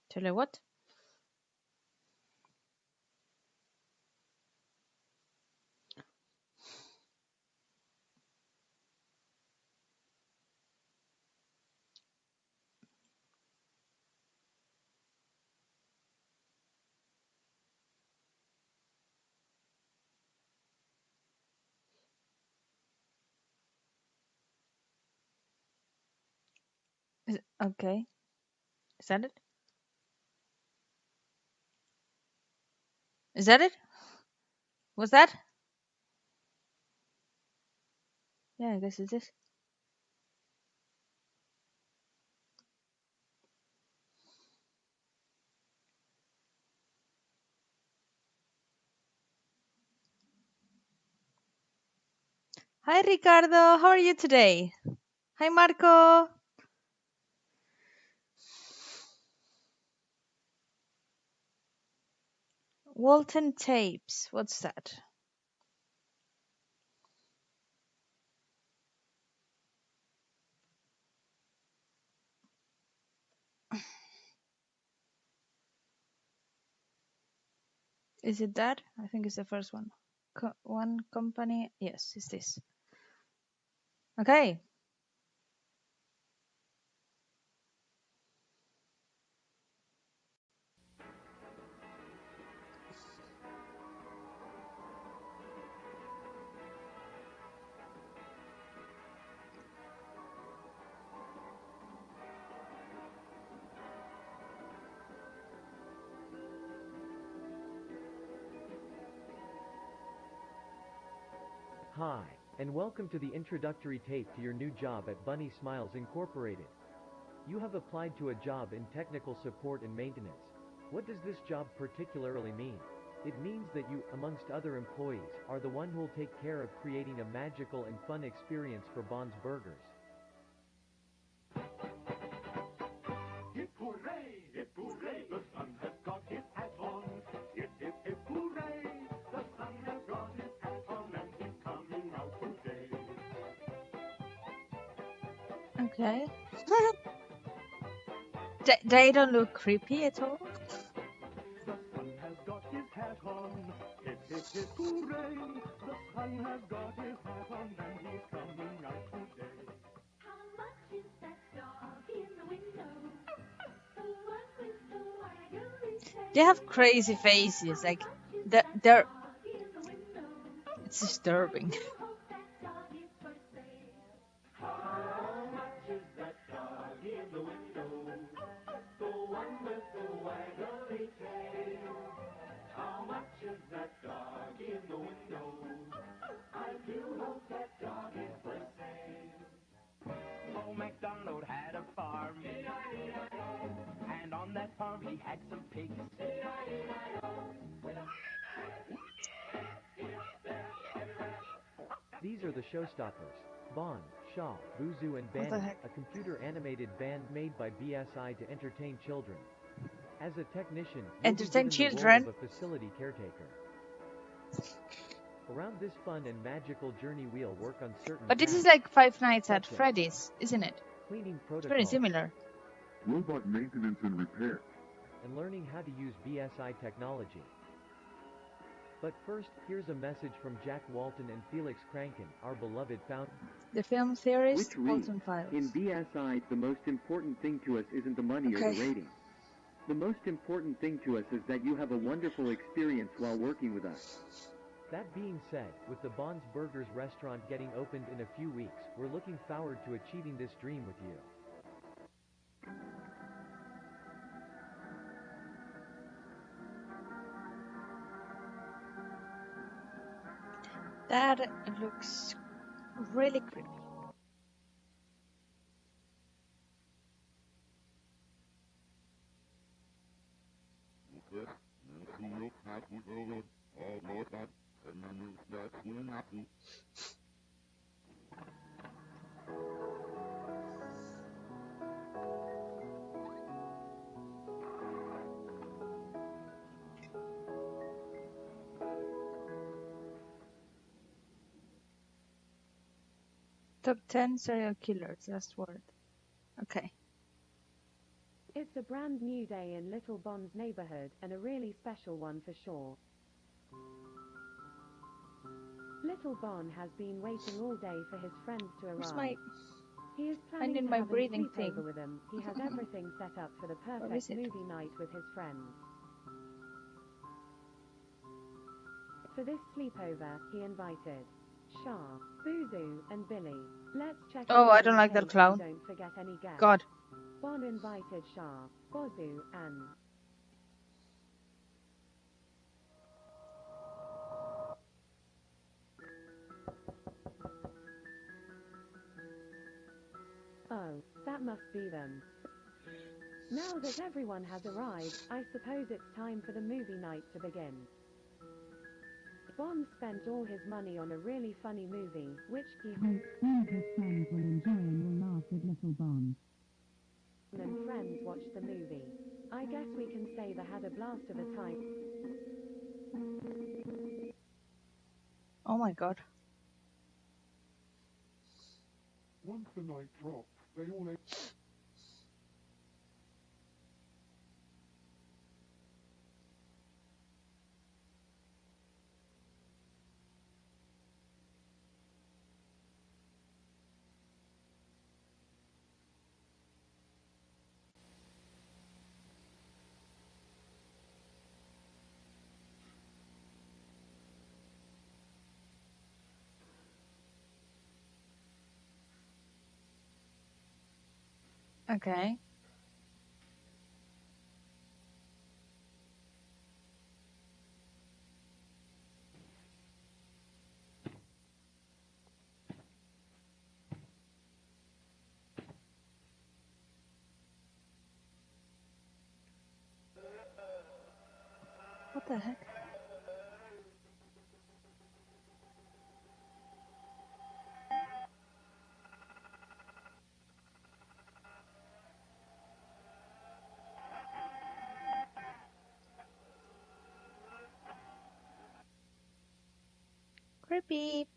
Tell you what? Okay. Is that it? Is that it? Was that? Yeah, I guess it is. Hi, Ricardo. How are you today? Hi, Marco. Walton tapes. What's that? Is it that? I think it's the first one. One company. Yes, it's this. Okay. Hi, and welcome to the introductory tape to your new job at Bunny Smiles Incorporated. You have applied to a job in technical support and maintenance. What does this job particularly mean? It means that you, amongst other employees, are the one who will take care of creating a magical and fun experience for Bond's Burgers. Hip hooray, the sun has got his hat on. Hip, hip, hip, hooray, the sun has got his hat on and he's coming out today. Okay. They don't look creepy at all. The sun has got his hat on. Hip, hip, hip, hooray, the sun has got his hat on and he's coming out today. How much is that dog in the window? The one with the waggly tail. They have crazy faces. Like they're. It's disturbing. How much is that dog in the window? The one with the waggly tail. How much is that dog in the window? I do hope that dog is for sale. Old MacDonald had a farm, and on that farm he had some pigs. These are the Showstoppers. Bond, Shaw, Boozoo, and What the Banny, heck? a computer-animated band made by BSI to entertain children. As a technician, you'll be Entertain given the children? role of a facility caretaker. Around this fun and magical journey, we'll work on certain But this is tasks, like Five Nights at such as Freddy's, isn't it? cleaning It's very protocols, similar. Robot maintenance and repair. and learning how to use BSI technology. But first, here's a message from Jack Walton and Felix Kranken, our beloved founder. The film theorist, Which reads, Walton Files. In BSI, the most important thing to us isn't the money or Okay. the rating. The most important thing to us is that you have a wonderful experience while working with us. That being said, with the Bond's Burgers restaurant getting opened in a few weeks, we're looking forward to achieving this dream with you. That looks really creepy. Top 10 serial killers, last word. Okay. It's a brand new day in Little Bond's neighborhood, and a really special one for sure. Little Bond has been waiting all day for his friends to Where's arrive. my... He is I planning need to my have breathing a thing. sleepover with them. He has everything set up for the is perfect it? movie night with his friends. For this sleepover, he invited Shah, Boozoo, and Billy. Let's check. Oh, in I in don't like that case we clown. Don't forget any guests. God. Bond invited Shah, Bozu, and oh, that must be them. Now that everyone has arrived, I suppose it's time for the movie night to begin. Bond spent all his money on a really funny movie, which he hopes all of his friends will enjoy and will laugh with little Bond. And friends watched the movie. I guess we can say they had a blast of a time. Oh my god. Once the night dropped, they all ate. Okay. What the heck? Creepy.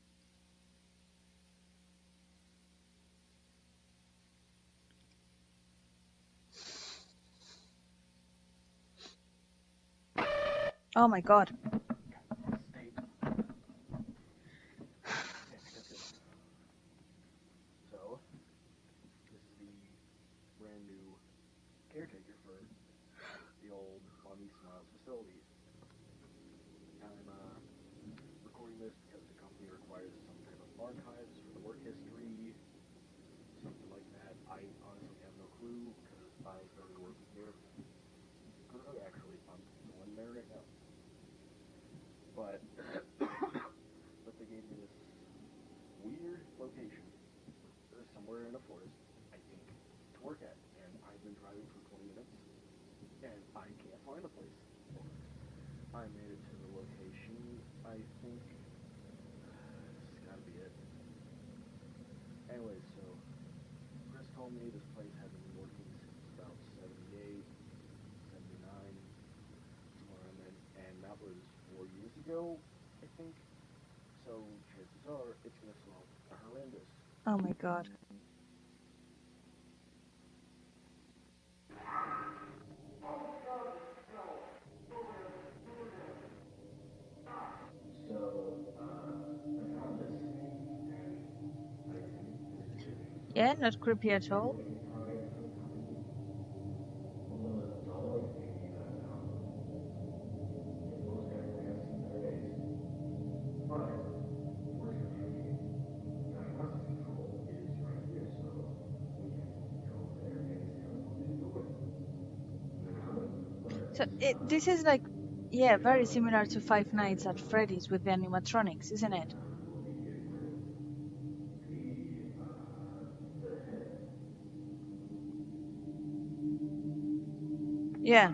Oh my god. So, this is the brand new caretaker for the old Bonnie Smiles facility. I'm recording this because the company requires some type of archives for the work history, something like that. I honestly have no clue because I started working here. Actually, I'm the one there right now. But they gave me this weird location, somewhere in a forest, I think, to work at. And I've been driving for 20 minutes, and I can't find the place. I made it to the location, I think. This has gotta be it. Anyway, so, Chris told me this place hasn't been working since about 78, 79, somewhere around then, and that was 4 years ago, I think. So, chances are, it's gonna smell horrendous. Oh my god. Yeah, not creepy at all. So this is like, yeah, very similar to Five Nights at Freddy's with the animatronics, isn't it? Yeah.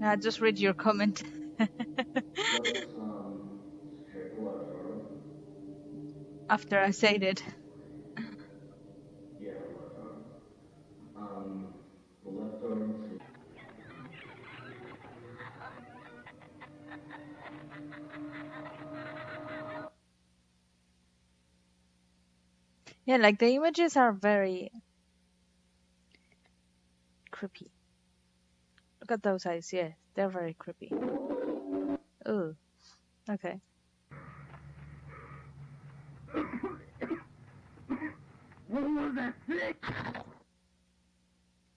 I just read your comment. After I said it. Yeah, like the images are very creepy. Look at those eyes, yeah, they're very creepy. Oh, okay. What was that sick?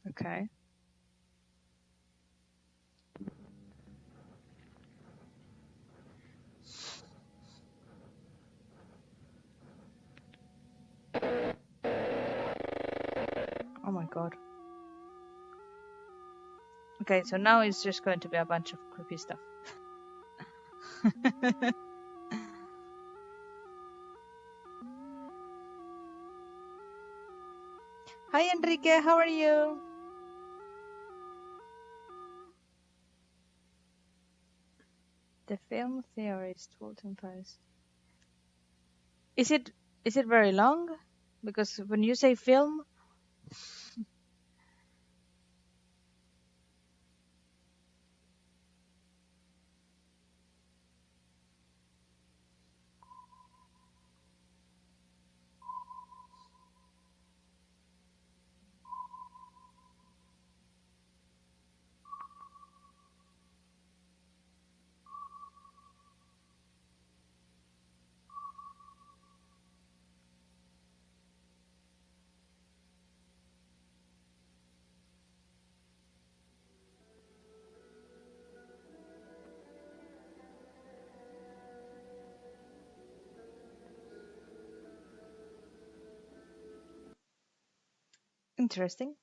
Okay. god. Okay, so now it's just going to be a bunch of creepy stuff. Hi Enrique, how are you? The film theorist Walton Faust. Is it very long? Because when you say film, interesting.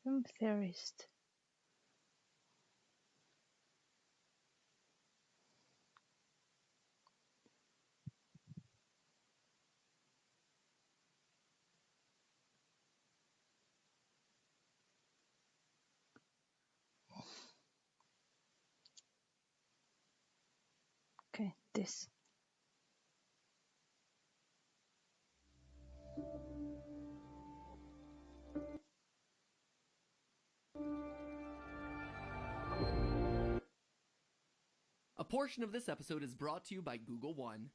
Film theorist. Okay, this. A portion of this episode is brought to you by Google One.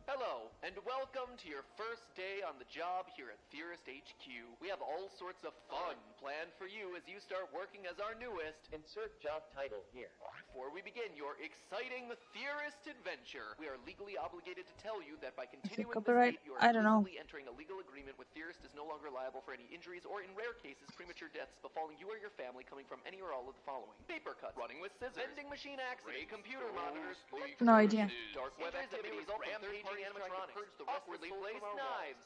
Hello, and welcome to your first day on the job here at Theorist HQ. We have all sorts of fun planned for you as you start working as our newest. Insert job title here. Before we begin your exciting Theorist adventure, we are legally obligated to tell you that by continuing this copyright? date, you are I don't know. legally entering a legal agreement with Theorist is no longer liable for any injuries or, in rare cases, premature deaths befalling you or your family coming from any or all of the following: paper cuts, running with scissors, vending machine accidents, computer monitors, No idea. dark web activities, rampaging animatronics, awkwardly placed knives.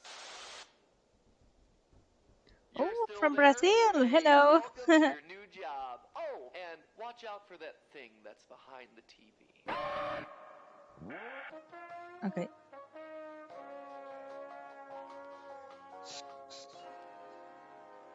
Oh, from Brazil. Hello. Welcome to your new job. Oh, and watch out for that thing that's behind the TV. Okay.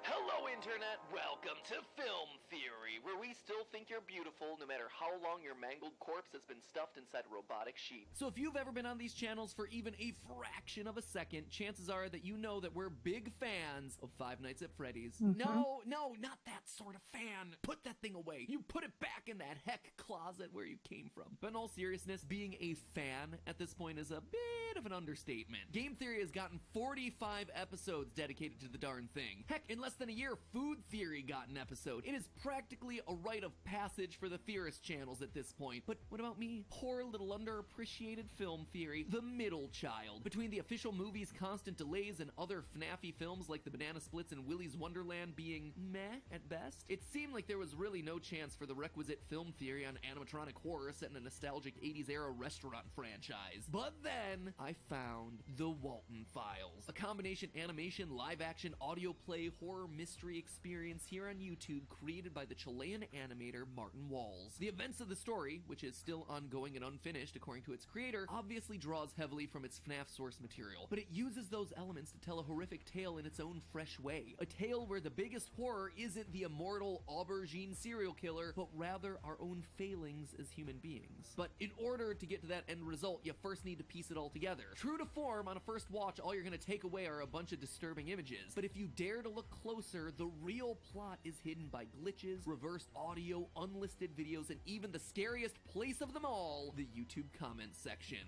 Hello, Internet. Welcome to Film Theory, where we still think you're beautiful no matter how long your mangled corpse has been stuffed inside a robotic sheep. So if you've ever been on these channels for even a fraction of a second, chances are that you know that we're big fans of Five Nights at Freddy's. Mhm. No, not that sort of fan. Put that thing away. You put it back in that heck closet where you came from. But in all seriousness, being a fan at this point is a bit of an understatement. Game Theory has gotten 45 episodes dedicated to the darn thing. Heck, in less than a year, Food Theory got an episode. It is practically a rite of passage for the Theorist channels at this point. But what about me? Poor little underappreciated Film Theory, the middle child. Between the official movie's constant delays and other FNAFy films like the Banana Splits and Willy's Wonderland being meh at best, it seemed like there was really no chance for the requisite Film Theory on animatronic horror set in a nostalgic 80s era restaurant franchise. But then I found The Walton Files, a combination animation, live action, audio play, horror mystery experience here on YouTube created by the Chilean animator Martin Walls. The events of the story, which is still ongoing and unfinished according to its creator, obviously draws heavily from its FNAF source material, but it uses those elements to tell a horrific tale in its own fresh way. A tale where the biggest horror isn't the immortal aubergine serial killer, but rather our own failings as human beings. But in order to get to that end result, you first need to piece it all together. True to form, on a first watch, all you're going to take away are a bunch of disturbing images. But if you dare to look closer, the real plot is hidden by glitches, reversed audio, unlisted videos, and even the scariest place of them all, the YouTube comments section.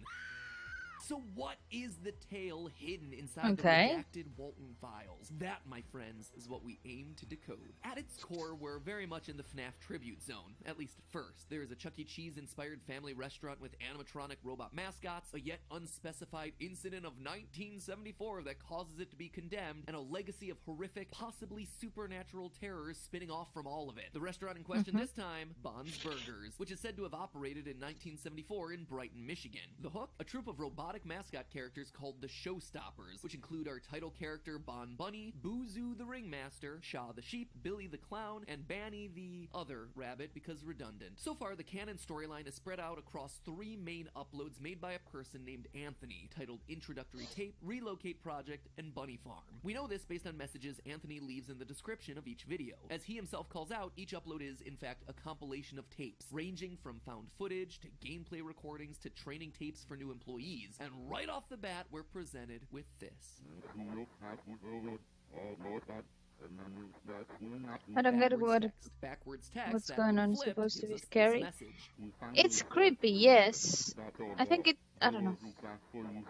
So what is the tale hidden inside the redacted Walton files? That, my friends, is what we aim to decode. At its core, we're very much in the FNAF tribute zone, at least at first. There is a Chuck E. Cheese-inspired family restaurant with animatronic robot mascots, a yet unspecified incident of 1974 that causes it to be condemned, and a legacy of horrific, possibly supernatural terrors spinning off from all of it. The restaurant in question this time, Bon's Burgers, which is said to have operated in 1974 in Brighton, Michigan. The hook? A troupe of robotic mascot characters called the Showstoppers, which include our title character Bon Bunny, Boozoo the Ringmaster, Shaw the Sheep, Billy the Clown, and Banny the other rabbit because redundant. So far, the canon storyline is spread out across 3 main uploads made by a person named Anthony, titled Introductory Tape, Relocate Project, and Bunny Farm. We know this based on messages Anthony leaves in the description of each video. As he himself calls out, each upload is, in fact, a compilation of tapes, ranging from found footage to gameplay recordings to training tapes for new employees. And right off the bat, we're presented with this. I don't get Backwards text what's that going on. It's flipped supposed to gives be us scary. this message. It's creepy, yes. I think it. I don't know.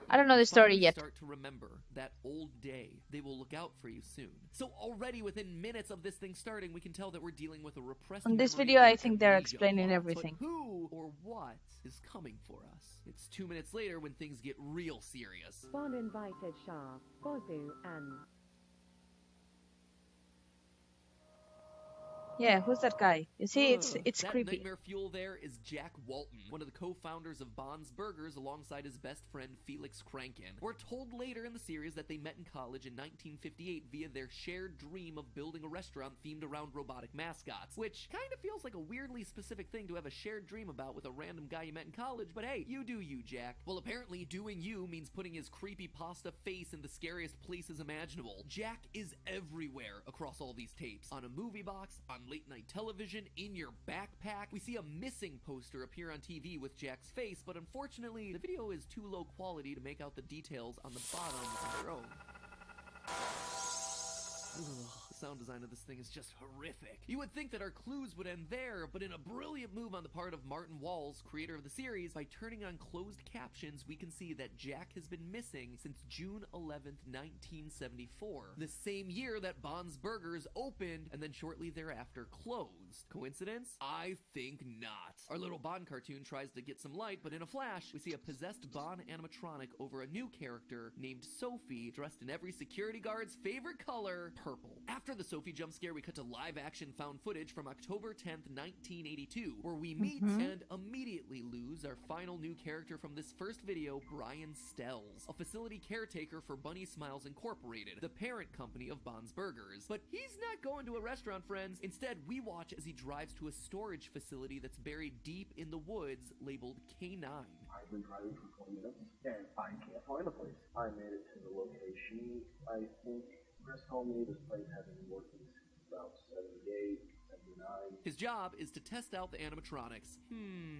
I don't know the story Finally yet. Start to remember that old day. They will look out for you soon. So already within minutes of this thing starting, we can tell that we're dealing with a repressed On this memory video, I and think they're amnesia explaining plot. everything. But who or what is coming for us? It's 2 minutes later when things get real serious. Bon invited Shah, Bozu, and Yeah, who's that guy? You see, it's that creepy. nightmare fuel there is Jack Walton, one of the co-founders of Bon's Burgers alongside his best friend Felix Kranken. We're told later in the series that they met in college in 1958 via their shared dream of building a restaurant themed around robotic mascots, which kind of feels like a weirdly specific thing to have a shared dream about with a random guy you met in college, but hey, you do you, Jack. Well, apparently doing you means putting his creepy pasta face in the scariest places imaginable. Jack is everywhere across all these tapes. On a movie box, on late night television, in your backpack. We see a missing poster appear on TV with Jack's face, but unfortunately, the video is too low quality to make out the details on the bottom on their own. Ugh, the sound design of this thing is just horrific. You would think that our clues would end there, but in a brilliant move on the part of Martin Walls, creator of the series, by turning on closed captions, we can see that Jack has been missing since June 11th, 1974, the same year that Bon's Burgers opened and then shortly thereafter closed. Coincidence? I think not. Our little Bon cartoon tries to get some light, but in a flash, we see a possessed Bon animatronic over a new character named Sophie, dressed in every security guard's favorite color, purple. After the Sophie jump scare, we cut to live action found footage from October 10th, 1982, where we meet and immediately lose our final new character from this first video, Brian Stells, a facility caretaker for Bunny Smiles Incorporated, the parent company of Bon's Burgers. But he's not going to a restaurant, friends. Instead, we watch as he drives to a storage facility that's buried deep in the woods, labeled K9. I've been driving for 20 minutes, and I can't find the place. I made it to the location. I think Chris told me this place hasn't been working since about 78, 79. His job is to test out the animatronics.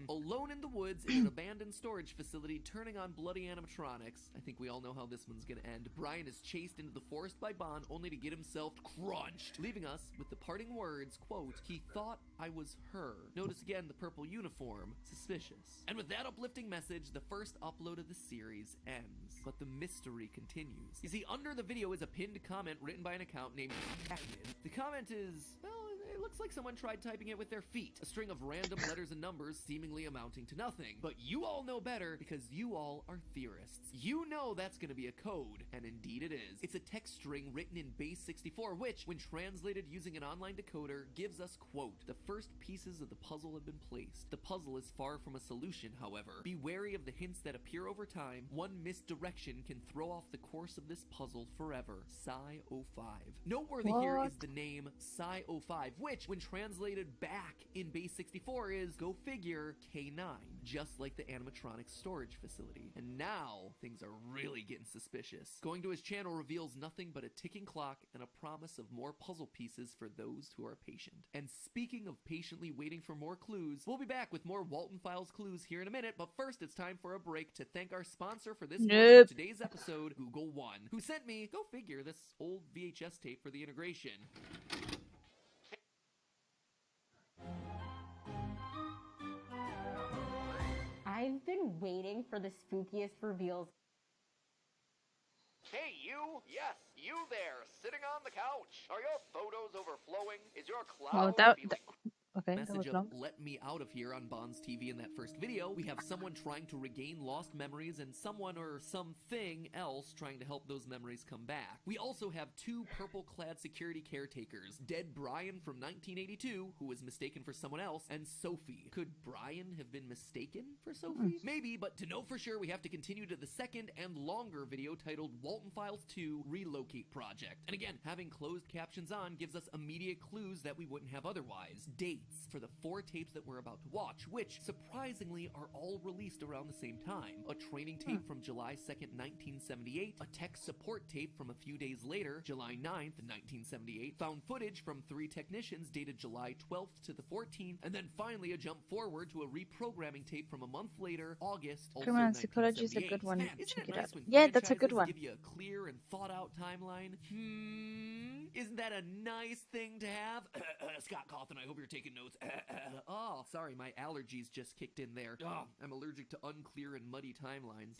Alone in the woods in an abandoned storage facility, turning on bloody animatronics. I think we all know how this one's gonna end. Brian is chased into the forest by Bon, only to get himself crunched, leaving us with the parting words, quote, "He thought I was her." Notice again the purple uniform. Suspicious. And with that uplifting message, the first upload of the series ends. But the mystery continues. You see, under the video is a pinned comment written by an account named Active. The comment is, well, it looks like someone tried typing it with their feet. A string of random letters and numbers seemingly amounting to nothing. But you all know better because you all are theorists. You know that's going to be a code, and indeed it is. It's a text string written in base 64, which, when translated using an online decoder, gives us, quote, "The first pieces of the puzzle have been placed. The puzzle is far from a solution, however. Be wary of the hints that appear over time. One misdirection can throw off the course of this puzzle forever. Psi 05. Noteworthy here is the name Psi 05, which, when when translated back in Base 64 is, go figure, K9, just like the animatronics storage facility. And now things are really getting suspicious. Going to his channel reveals nothing but a ticking clock and a promise of more puzzle pieces for those who are patient. And speaking of patiently waiting for more clues, we'll be back with more Walton Files clues here in a minute, but first it's time for a break to thank our sponsor for this portion of today's episode, Google One, who sent me, go figure, this old VHS tape for the integration. I've been waiting for the spookiest reveals. Hey, you! Yes, you there, sitting on the couch. Are your photos overflowing? Is your cloud Okay, message of "let me out of here" on Bonds TV in that first video. We have someone trying to regain lost memories and someone or something else trying to help those memories come back. We also have two purple-clad security caretakers, Dead Brian from 1982, who was mistaken for someone else, and Sophie. Could Brian have been mistaken for Sophie? Maybe, but to know for sure, we have to continue to the second and longer video titled Walton Files 2 Relocate Project. And again, having closed captions on gives us immediate clues that we wouldn't have otherwise. Dates for the 4 tapes that we're about to watch, which surprisingly are all released around the same time. A training tape from July 2nd, 1978, a tech support tape from a few days later, July 9th, 1978, found footage from 3 technicians dated July 12th to the 14th, and then finally a jump forward to a reprogramming tape from a month later, August, also Criminal Psychology is a good one. Man, Check it nice out. when Yeah, that's a good franchises one. give you a clear and thought out timeline? Isn't that a nice thing to have? Scott Cawthon, I hope you're taking notes. Oh, sorry, my allergies just kicked in there. Oh, I'm allergic to unclear and muddy timelines.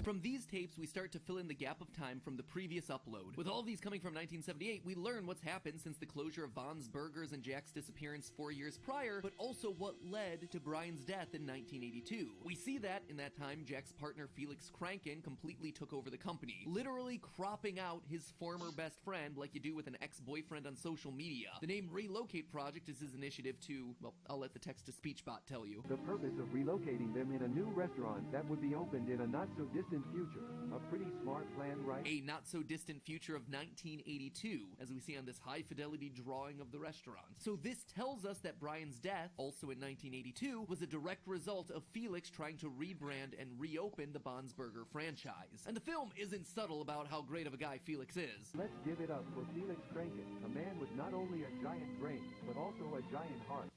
From these tapes, we start to fill in the gap of time from the previous upload. With all these coming from 1978, we learn what's happened since the closure of Bond's Burgers and Jack's disappearance 4 years prior, but also what led to Brian's death in 1982. We see that, in that time, Jack's partner Felix Kranken completely took over the company, literally cropping out his former best friend like you do with an ex-boyfriend on social media. The name Relocate Project is his initiative to, well, I'll let the text-to-speech bot tell you. The purpose of relocating them in a new restaurant that would be opened in a not-so-distant future. A pretty smart plan, right? A not-so-distant future of 1982, as we see on this high-fidelity drawing of the restaurant. So this tells us that Brian's death, also in 1982, was a direct result of Felix trying to rebrand and reopen the Bond's Burger franchise. And the film isn't subtle about how great of a guy Felix is. Let's give it up for Felix Kranken, a man with not only a giant brain, but also a giant heart.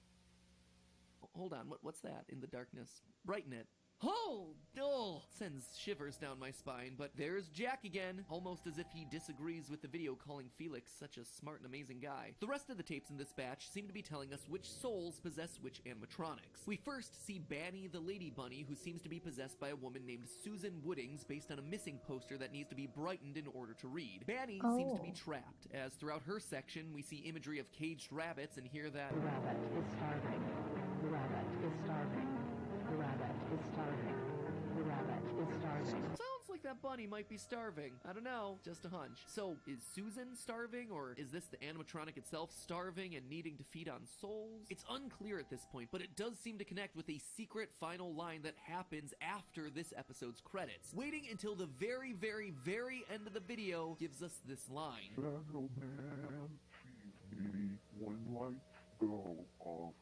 Hold on, what's that in the darkness? Brighten it. Oh, dull! Sends shivers down my spine, but there's Jack again, almost as if he disagrees with the video calling Felix such a smart and amazing guy. The rest of the tapes in this batch seem to be telling us which souls possess which animatronics. We first see Banny the Lady Bunny, who seems to be possessed by a woman named Susan Woodings based on a missing poster that needs to be brightened in order to read. Banny seems to be trapped, as throughout her section we see imagery of caged rabbits and hear that The rabbit is starving. The rabbit is starving. The rabbit is starving. The rabbit is starving. Sounds like that bunny might be starving. I don't know, just a hunch. So, is Susan starving, or is this the animatronic itself starving and needing to feed on souls? It's unclear at this point, but it does seem to connect with a secret final line that happens after this episode's credits. Waiting until the very, very, very end of the video gives us this line. Shadow Man, feed me when lights go off.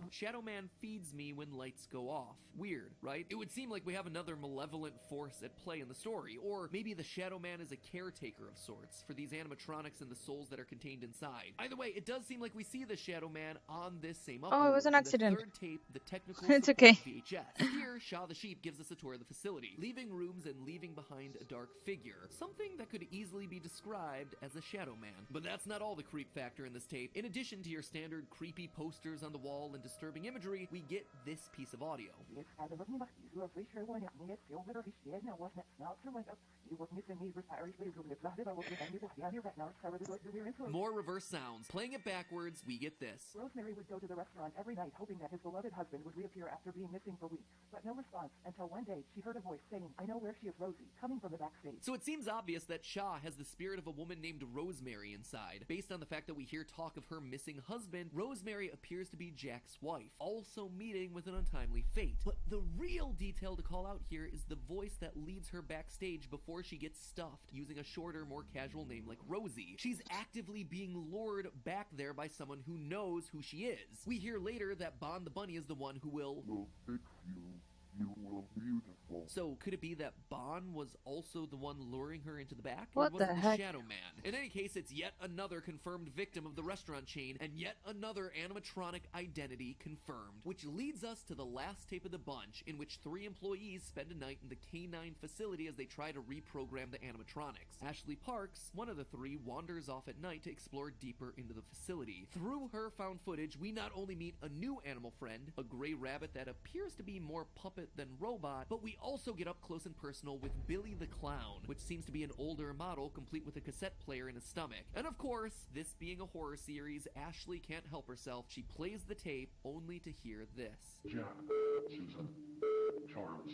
Shadow Man feeds me when lights go off. Weird, right? It would seem like we have another malevolent force at play in the story, or maybe the Shadow Man is a caretaker of sorts for these animatronics and the souls that are contained inside. Either way, it does seem like we see the Shadow Man on this same upload. Oh, it was an accident. The third tape, the technical It's support okay. VHS. Here, Shaw the Sheep gives us a tour of the facility, leaving rooms and leaving behind a dark figure, something that could easily be described as a Shadow Man. But that's not all the creep factor in this tape. In addition to your standard creepy posters on the wall and disturbing imagery, we get this piece of audio. More reverse sounds. Playing it backwards, we get this. Rosemary would go to the restaurant every night hoping that his beloved husband would reappear after being missing for weeks, but no response until one day she heard a voice saying, "I know where she is, Rosie," coming from the backstage. So it seems obvious that Shaw has the spirit of a woman named Rosemary inside. Based on the fact that we hear talk of her missing husband, Rosemary appears to be Jack's wife, also meeting with an untimely fate. But the real detail to call out here is the voice that leads her backstage before before she gets stuffed using a shorter, more casual name like Rosie. She's actively being lured back there by someone who knows who she is. We hear later that Bon the Bunny is the one who will fix you. You will beautiful. So could it be that Bon was also the one luring her into the back? What or was the it the heck? Shadow Man? In any case, it's yet another confirmed victim of the restaurant chain and yet another animatronic identity confirmed. Which leads us to the last tape of the bunch, in which 3 employees spend a night in the K9 facility as they try to reprogram the animatronics. Ashley Parks, one of the 3, wanders off at night to explore deeper into the facility. Through her found footage, we not only meet a new animal friend, a gray rabbit that appears to be more puppet than robot, but we also get up close and personal with Billy the Clown, which seems to be an older model complete with a cassette player in his stomach. And of course, this being a horror series, Ashley can't help herself. She plays the tape only to hear this. Jack, Susan, Charles.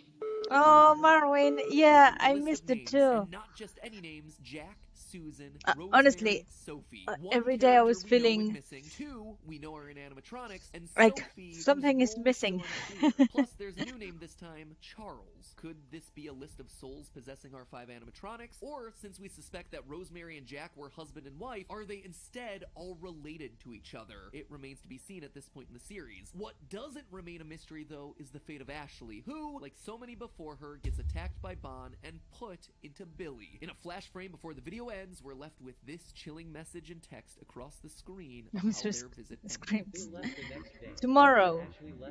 Oh, Marwin. Yeah, I List missed of it names, too. and not just any names. Jack, Susan, Rosemary, Honestly, Sophie. every day I was character we know feeling is missing. 2 we know are in animatronics, and like Sophie, whose something is role missing. still unclear. Plus, there's a new name this time, Charles. Could this be a list of souls possessing our 5 animatronics? Or, since we suspect that Rosemary and Jack were husband and wife, are they instead all related to each other? It remains to be seen at this point in the series. What doesn't remain a mystery, though, is the fate of Ashley, who, like so many before her, gets attacked by Bon and put into Billy. In a flash frame before the video ends, we're left with this chilling message and text across the screen of how their visit ended. Screams. Tomorrow,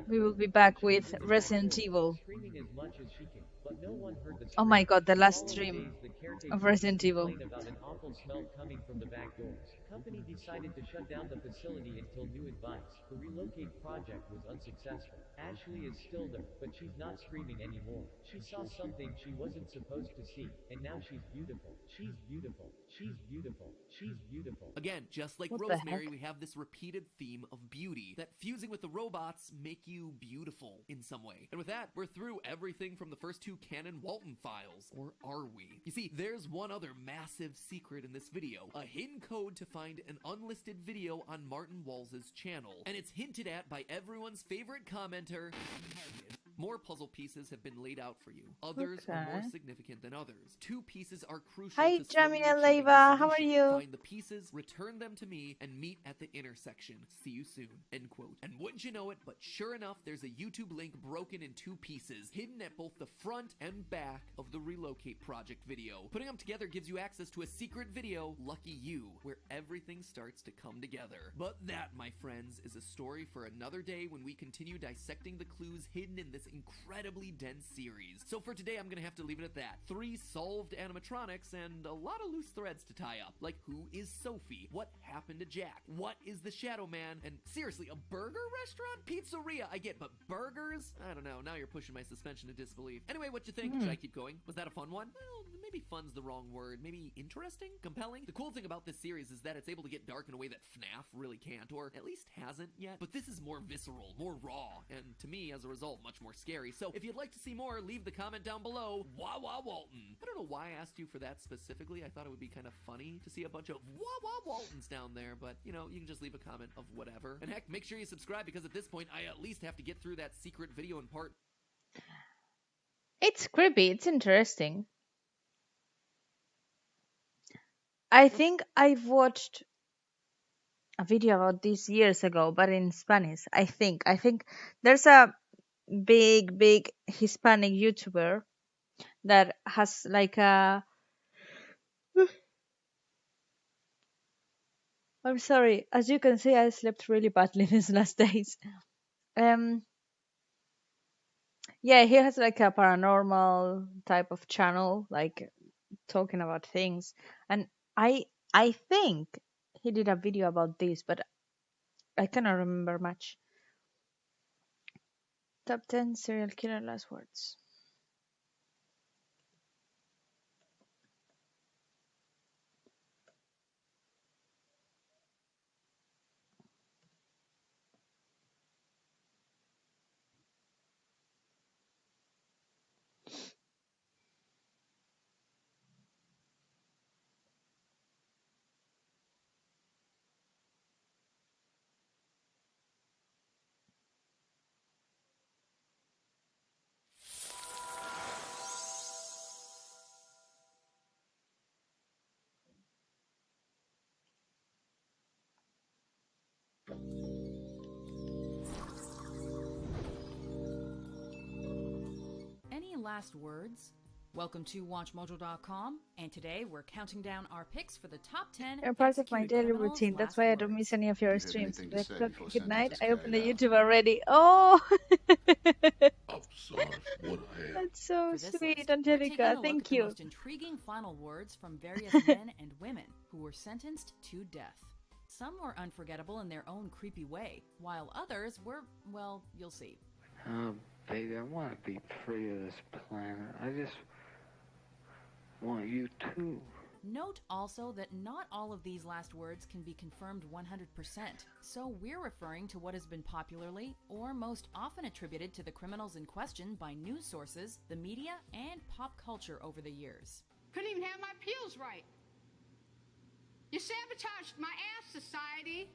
we will be back with Resident Evil. Screaming as much as she can, but no one heard the Oh my god, the last All stream days, the caretaker of Resident Evil. complained about an awful smell coming from the back doors. Company decided to shut down the facility until new advice. The relocate project was unsuccessful. Ashley is still there, but she's not screaming anymore. She saw something she wasn't supposed to see, and now she's beautiful. She's beautiful. She's beautiful. She's beautiful. Again, just like What the Rosemary, heck? we have this repeated theme of beauty, that fusing with the robots make you beautiful in some way. And with that, we're through everything from the first 2 canon Walton files. Or are we? You see, there's one other massive secret in this video, a hidden code to find an unlisted video on Martin Walls' channel. And it's hinted at by everyone's favorite commenter, More puzzle pieces have been laid out for you. Others are more Okay. significant than others. 2 pieces are crucial Hi, to slowly Jamina achieving Leiva. the How are solution. you? Find the pieces, return them to me, and meet at the intersection. See you soon. End quote. And wouldn't you know it, but sure enough, there's a YouTube link broken in 2 pieces, hidden at both the front and back of the Relocate Project video. Putting them together gives you access to a secret video, Lucky You, where everything starts to come together. But that, my friends, is a story for another day when we continue dissecting the clues hidden in this incredibly dense series. So for today, I'm gonna have to leave it at that. 3 solved animatronics and a lot of loose threads to tie up. Like, who is Sophie? What happened to Jack? What is the Shadow Man? And seriously, a burger restaurant? Pizzeria, I get, but burgers? I don't know, now you're pushing my suspension of disbelief. Anyway, what you think? Should I keep going? Was that a fun one? Well, maybe fun's the wrong word. Maybe interesting? Compelling? The cool thing about this series is that it's able to get dark in a way that FNAF really can't, or at least hasn't yet. But this is more visceral, more raw, and to me, as a result, much more scary. So if you'd like to see more, leave the comment down below. Wah Wah Walton. I don't know why I asked you for that specifically. I thought it would be kind of funny to see a bunch of Wah Wah Waltons down there, but you know, you can just leave a comment of whatever. And heck, make sure you subscribe because at this point, I at least have to get through that secret video in part. It's creepy. It's interesting. I think I've watched a video about this years ago, but in Spanish. I think there's a big Hispanic YouTuber that has like a. I'm sorry. As you can see, I slept really badly these last days. Yeah, he has like a paranormal type of channel, like talking about things, and I think he did a video about this, but I cannot remember much. Top 10 serial killer last words. last words? Welcome to WatchMojo.com, and today we're counting down our picks for the top 10 You're part of my executed daily criminals' routine. That's last why I words. don't miss any of your Do you have streams. anything to Let's say go. before Good night. sentence I is opened the carried out? YouTube already. Oh, Sorry for what I am. that's so For this sweet, list, we're taking a Angelica. look Thank at the you. most intriguing final words from various men and women who were sentenced to death. Some were unforgettable in their own creepy way, while others were, well, you'll see. Oh, baby, I want to be free of this planet. I just want you too. Note also that not all of these last words can be confirmed 100%, so we're referring to what has been popularly or most often attributed to the criminals in question by news sources, the media, and pop culture over the years. Couldn't even have my peels right. You sabotaged my ass, society.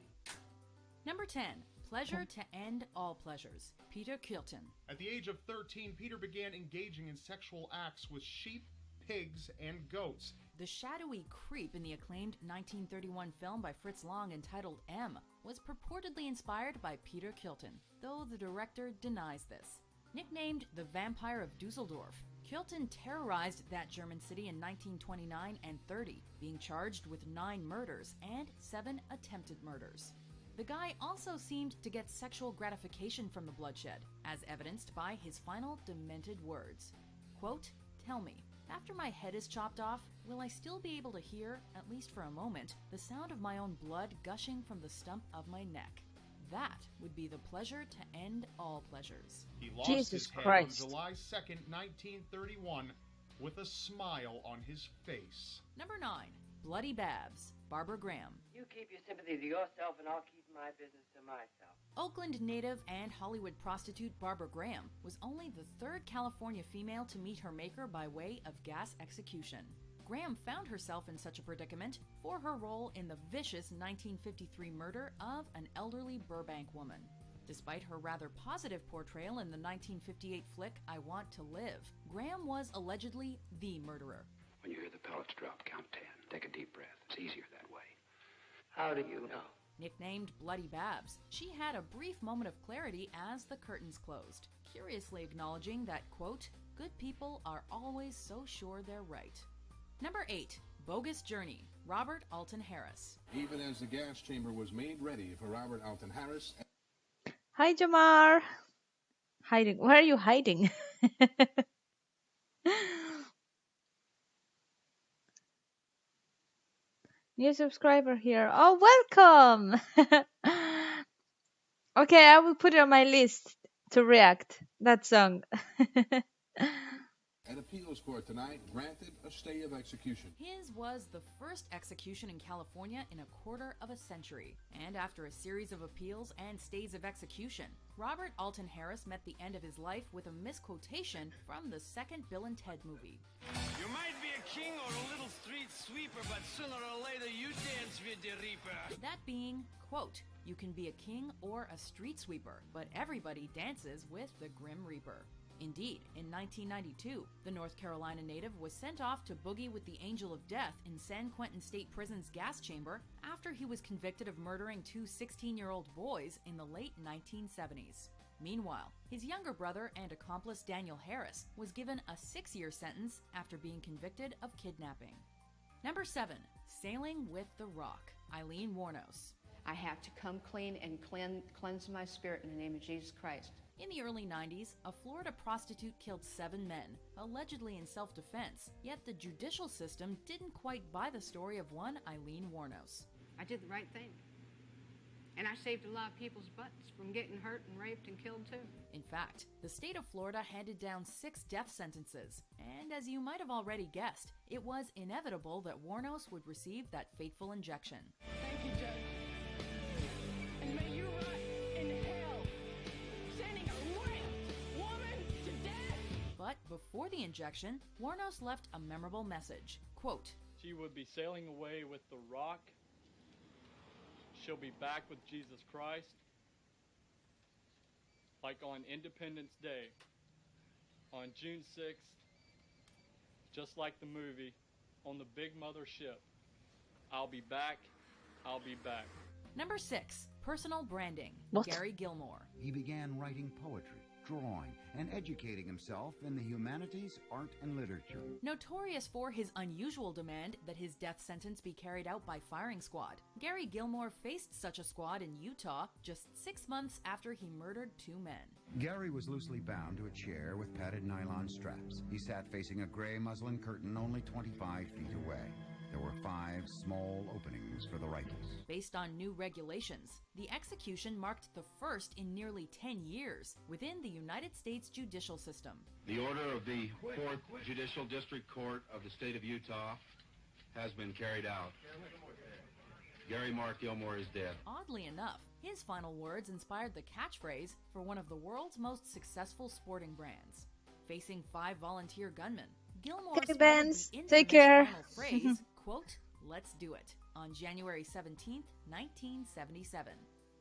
Number 10. Pleasure to end all pleasures. Peter Kilton. At the age of 13, Peter began engaging in sexual acts with sheep, pigs, and goats. The shadowy creep in the acclaimed 1931 film by Fritz Lang entitled M was purportedly inspired by Peter Kilton, though the director denies this. Nicknamed the Vampire of Dusseldorf, Kilton terrorized that German city in 1929 and 30, being charged with 9 murders and 7 attempted murders. The guy also seemed to get sexual gratification from the bloodshed, as evidenced by his final demented words. Quote, "Tell me, after my head is chopped off, will I still be able to hear, at least for a moment, the sound of my own blood gushing from the stump of my neck? That would be the pleasure to end all pleasures." He lost Jesus his head Christ. on July 2nd, 1931, with a smile on his face. Number 9. Bloody Babs. Barbara Graham. You keep your sympathy to yourself, and I'll keep my business to myself. Oakland native and Hollywood prostitute Barbara Graham was only the 3rd California female to meet her maker by way of gas execution. Graham found herself in such a predicament for her role in the vicious 1953 murder of an elderly Burbank woman. Despite her rather positive portrayal in the 1958 flick I Want to Live, Graham was allegedly the murderer. When you hear the pellets drop, count 10. Take a deep breath. It's easier that way. How do you know? Nicknamed Bloody Babs, she had a brief moment of clarity as the curtains closed, curiously acknowledging that, quote, "Good people are always so sure they're right." Number 8. Bogus Journey. Robert Alton Harris. Even as the gas chamber was made ready for Robert Alton Harris. Hi, Jamar. Hiding. Where are you hiding? New subscriber here. Oh, welcome. Okay, I will put it on my list to react that song. An appeals court tonight granted a stay of execution. His was the first execution in California in a quarter of a century. And after a series of appeals and stays of execution, Robert Alton Harris met the end of his life with a misquotation from the second Bill and Ted movie. You might be a king or a little street sweeper, but sooner or later you dance with the reaper. That being, quote, "You can be a king or a street sweeper, but everybody dances with the Grim Reaper." Indeed, in 1992, the North Carolina native was sent off to boogie with the Angel of Death in San Quentin State Prison's gas chamber after he was convicted of murdering 2 16-year-old boys in the late 1970s. Meanwhile, his younger brother and accomplice Daniel Harris was given a 6-year sentence after being convicted of kidnapping. Number 7. Sailing with the Rock. Eileen Wuornos. I have to come clean and cleanse my spirit in the name of Jesus Christ. In the early 90s, a Florida prostitute killed 7 men, allegedly in self-defense, yet the judicial system didn't quite buy the story of one Eileen Wuornos. I did the right thing. And I saved a lot of people's butts from getting hurt and raped and killed too. In fact, the state of Florida handed down 6 death sentences, and as you might have already guessed, it was inevitable that Wuornos would receive that fateful injection. Thank you, Judge. And may you rot in hell, sending a raped woman to death. But before the injection, Wuornos left a memorable message. Quote, "She would be sailing away with the Rock. She'll be back with Jesus Christ. Like on Independence Day, on June 6th, just like the movie, on the big mother ship. I'll be back. I'll be back." Number 6. Personal branding. What? Gary Gilmore. He began writing poetry, drawing and educating himself in the humanities, art, and literature. Notorious for his unusual demand that his death sentence be carried out by firing squad, Gary Gilmore faced such a squad in Utah just 6 months after he murdered 2 men. Gary was loosely bound to a chair with padded nylon straps. He sat facing a gray muslin curtain only 25 feet away. There were 5 small openings for the rifles. Based on new regulations, the execution marked the first in nearly 10 years within the United States judicial system. The order of the 4th Judicial District Court of the state of Utah has been carried out. Gary Mark Gilmore is dead. Oddly enough, his final words inspired the catchphrase for one of the world's most successful sporting brands. Facing 5 volunteer gunmen, Gilmore Okay, spotted Benz. the infamous Take care. final phrase, quote, "Let's do it," on January 17, 1977.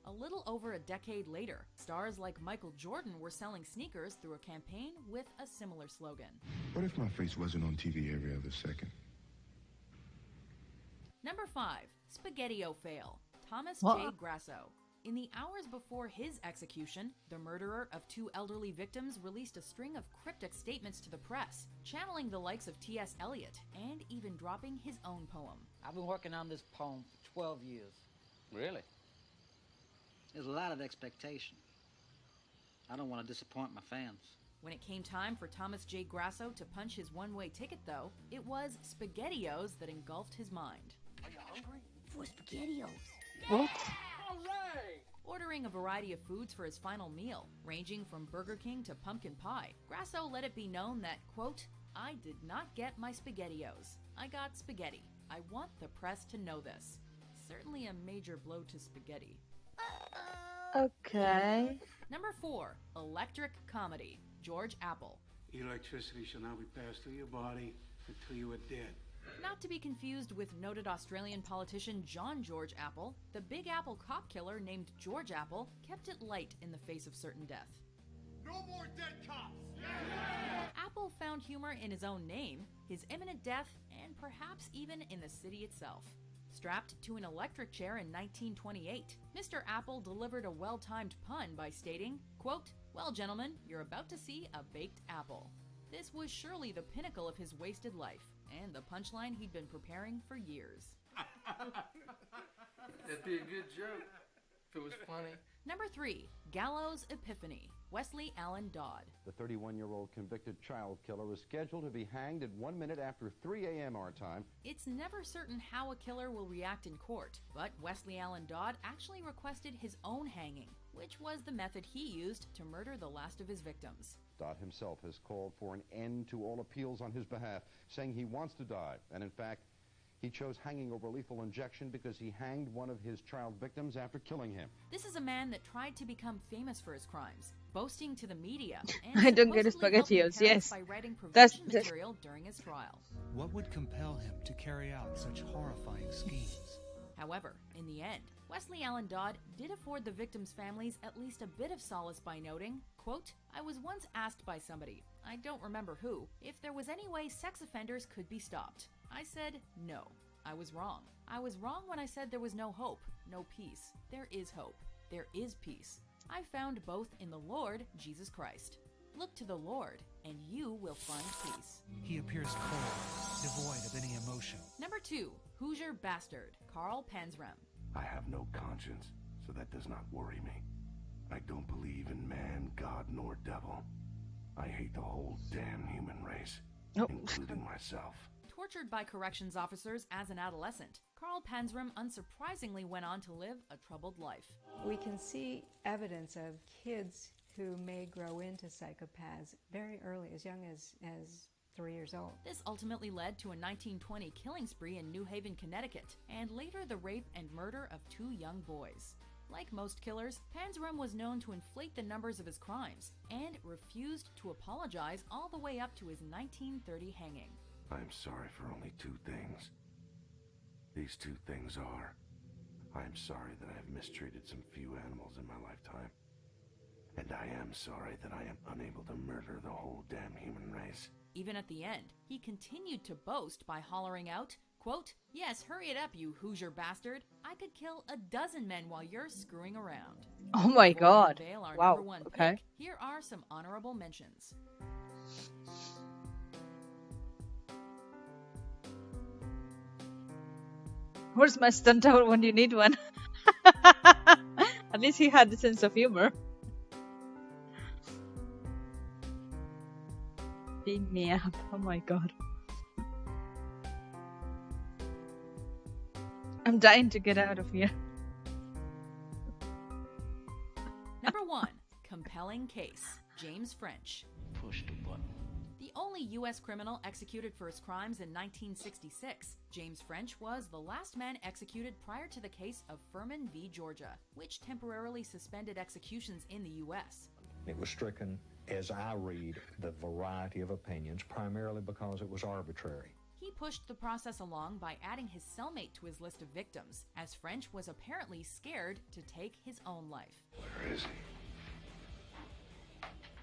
A little over a decade later, stars like Michael Jordan were selling sneakers through a campaign with a similar slogan. What if my face wasn't on TV every other second? Number 5, Spaghetti-O fail, Thomas What? J. Grasso. In the hours before his execution, the murderer of 2 elderly victims released a string of cryptic statements to the press, channeling the likes of T.S. Eliot and even dropping his own poem. I've been working on this poem for 12 years. Really? There's a lot of expectation. I don't want to disappoint my fans. When it came time for Thomas J. Grasso to punch his one-way ticket, though, it was SpaghettiOs that engulfed his mind. Are you hungry? For SpaghettiOs. What? Ordering a variety of foods for his final meal, ranging from Burger King to pumpkin pie, Grasso let it be known that, quote, "I did not get my SpaghettiOs. I got spaghetti. I want the press to know this." Certainly a major blow to spaghetti. Okay. Number 4, electric comedy, George Apple. Electricity shall not be passed through your body until you are dead. Not to be confused with noted Australian politician John George Apple, the Big Apple cop killer named George Apple kept it light in the face of certain death. No more dead cops! Apple found humor in his own name, his imminent death, and perhaps even in the city itself. Strapped to an electric chair in 1928, Mr. Apple delivered a well-timed pun by stating, quote, "Well, gentlemen, you're about to see a baked apple." This was surely the pinnacle of his wasted life, and the punchline he'd been preparing for years. That'd be a good joke if it was funny. Number 3, Gallows Epiphany, Wesley Allen Dodd. The 31-year-old convicted child killer is scheduled to be hanged at 1 minute after 3 a.m. our time. It's never certain how a killer will react in court, but Wesley Allen Dodd actually requested his own hanging, which was the method he used to murder the last of his victims. Dodd himself has called for an end to all appeals on his behalf, saying he wants to die, and in fact, he chose hanging over lethal injection because he hanged one of his child victims after killing him. This is a man that tried to become famous for his crimes, boasting to the media, I and don't get supposedly helping SpaghettiOs, parents yes. by writing That's prevention material during his trial. What would compel him to carry out such horrifying schemes? However, in the end, Wesley Allen Dodd did afford the victims' families at least a bit of solace by noting, quote, "I was once asked by somebody, I don't remember who, if there was any way sex offenders could be stopped. I said no. I was wrong. I was wrong when I said there was no hope, no peace. There is hope. There is peace. I found both in the Lord Jesus Christ. Look to the Lord, and you will find peace." He appears cold, devoid of any emotion. Number 2, Hoosier Bastard, Carl Panzram. I have no conscience, so that does not worry me. I don't believe in man, God, nor devil. I hate the whole damn human race, including myself. Tortured by corrections officers as an adolescent, Carl Panzram unsurprisingly went on to live a troubled life. We can see evidence of kids who may grow into psychopaths very early, as young as 3 years old. This ultimately led to a 1920 killing spree in New Haven, Connecticut, and later the rape and murder of 2 young boys. Like most killers, Panzram was known to inflate the numbers of his crimes and refused to apologize all the way up to his 1930 hanging. I'm sorry for only 2 things. These 2 things are, I am sorry that I have mistreated some few animals in my lifetime, and I am sorry that I am unable to murder the whole damn human race. Even at the end, he continued to boast by hollering out, Quote, yes, hurry it up, you Hoosier bastard. I could kill a dozen men while you're screwing around. Oh my Before we god. unveil our Wow. number one Okay. pick, here are some honorable mentions. Where's my stunt double when you need one? At least he had a sense of humor. Beam me up. Oh my god. I'm dying to get out of here. Number 1. Compelling case. James French. Push the button. The only U.S. criminal executed for his crimes in 1966, James French was the last man executed prior to the case of Furman v. Georgia, which temporarily suspended executions in the U.S. It was stricken, as I read, the variety of opinions, primarily because it was arbitrary. He pushed the process along by adding his cellmate to his list of victims, as French was apparently scared to take his own life. Where is he?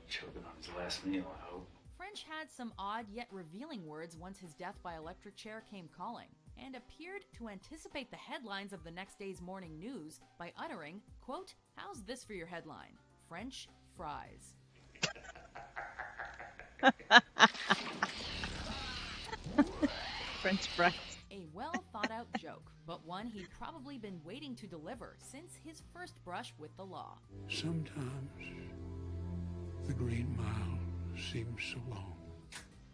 Choking on his last meal, I hope. French had some odd yet revealing words once his death by electric chair came calling, and appeared to anticipate the headlines of the next day's morning news by uttering, quote, how's this for your headline? French fries. French fries. A well-thought-out joke, but one he'd probably been waiting to deliver since his first brush with the law. Sometimes the Green Mile seems so long.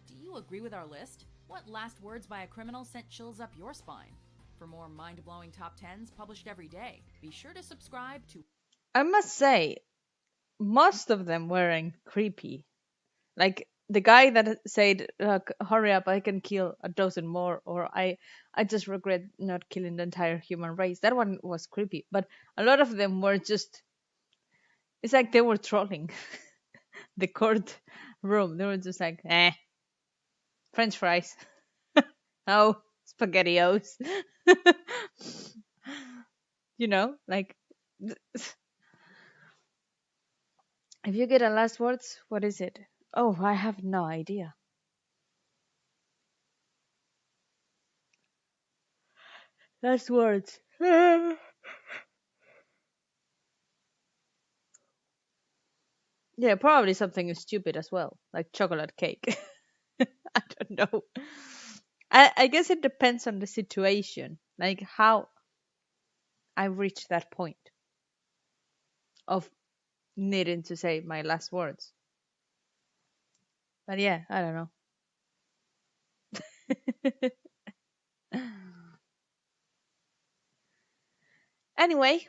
Do you agree with our list? What last words by a criminal sent chills up your spine? For more mind-blowing top 10s published every day, be sure to subscribe to... I must say, most of them weren't creepy. Like the guy that said, hurry up, I can kill a dozen more, or I just regret not killing the entire human race. That one was creepy. But a lot of them were just, it's like they were trolling the court room. They were just like, French fries. Oh, SpaghettiOs. You know, like, if you get a last words, what is it? Oh, I have no idea. Last words. Yeah, probably something stupid as well, like chocolate cake. I don't know. I guess it depends on the situation, like how I reach that point of needing to say my last words. But yeah, I don't know. Anyway,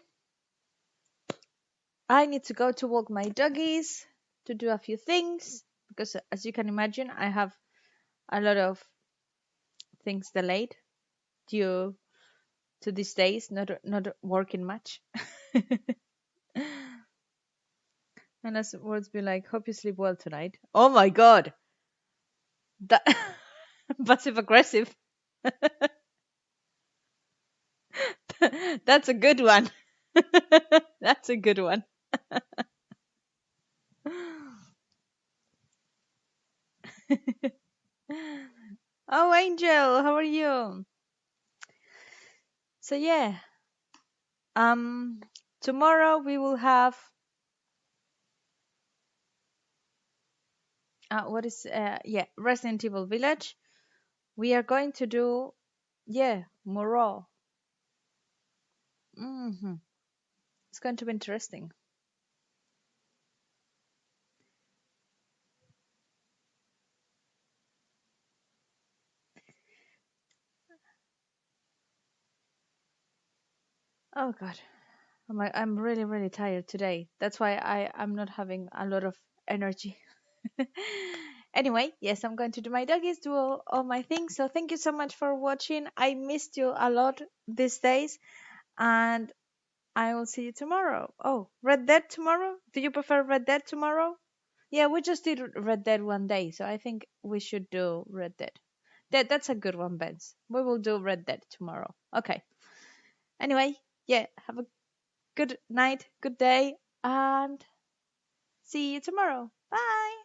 I need to go to walk my doggies, to do a few things, because as you can imagine, I have a lot of things delayed due to these days, not working much. And as words be like, hope you sleep well tonight. Oh my god! That passive aggressive. That's a good one. That's a good one. Oh, Angel, how are you? So yeah, tomorrow we will have Resident Evil Village. We are going to do Moreau. It's going to be interesting. Oh god, I'm really really tired today. That's why I'm not having a lot of energy. Anyway, yes, I'm going to do my doggies, do all my things. So thank you so much for watching. I missed you a lot these days, and I will see you tomorrow. Oh, Red Dead tomorrow? Do you prefer Red Dead tomorrow? Yeah, we just did Red Dead one day, so I think we should do Red Dead. That's a good one, Benz. We will do Red Dead tomorrow. Okay. Anyway, yeah, have a good night, good day, and see you tomorrow. Bye.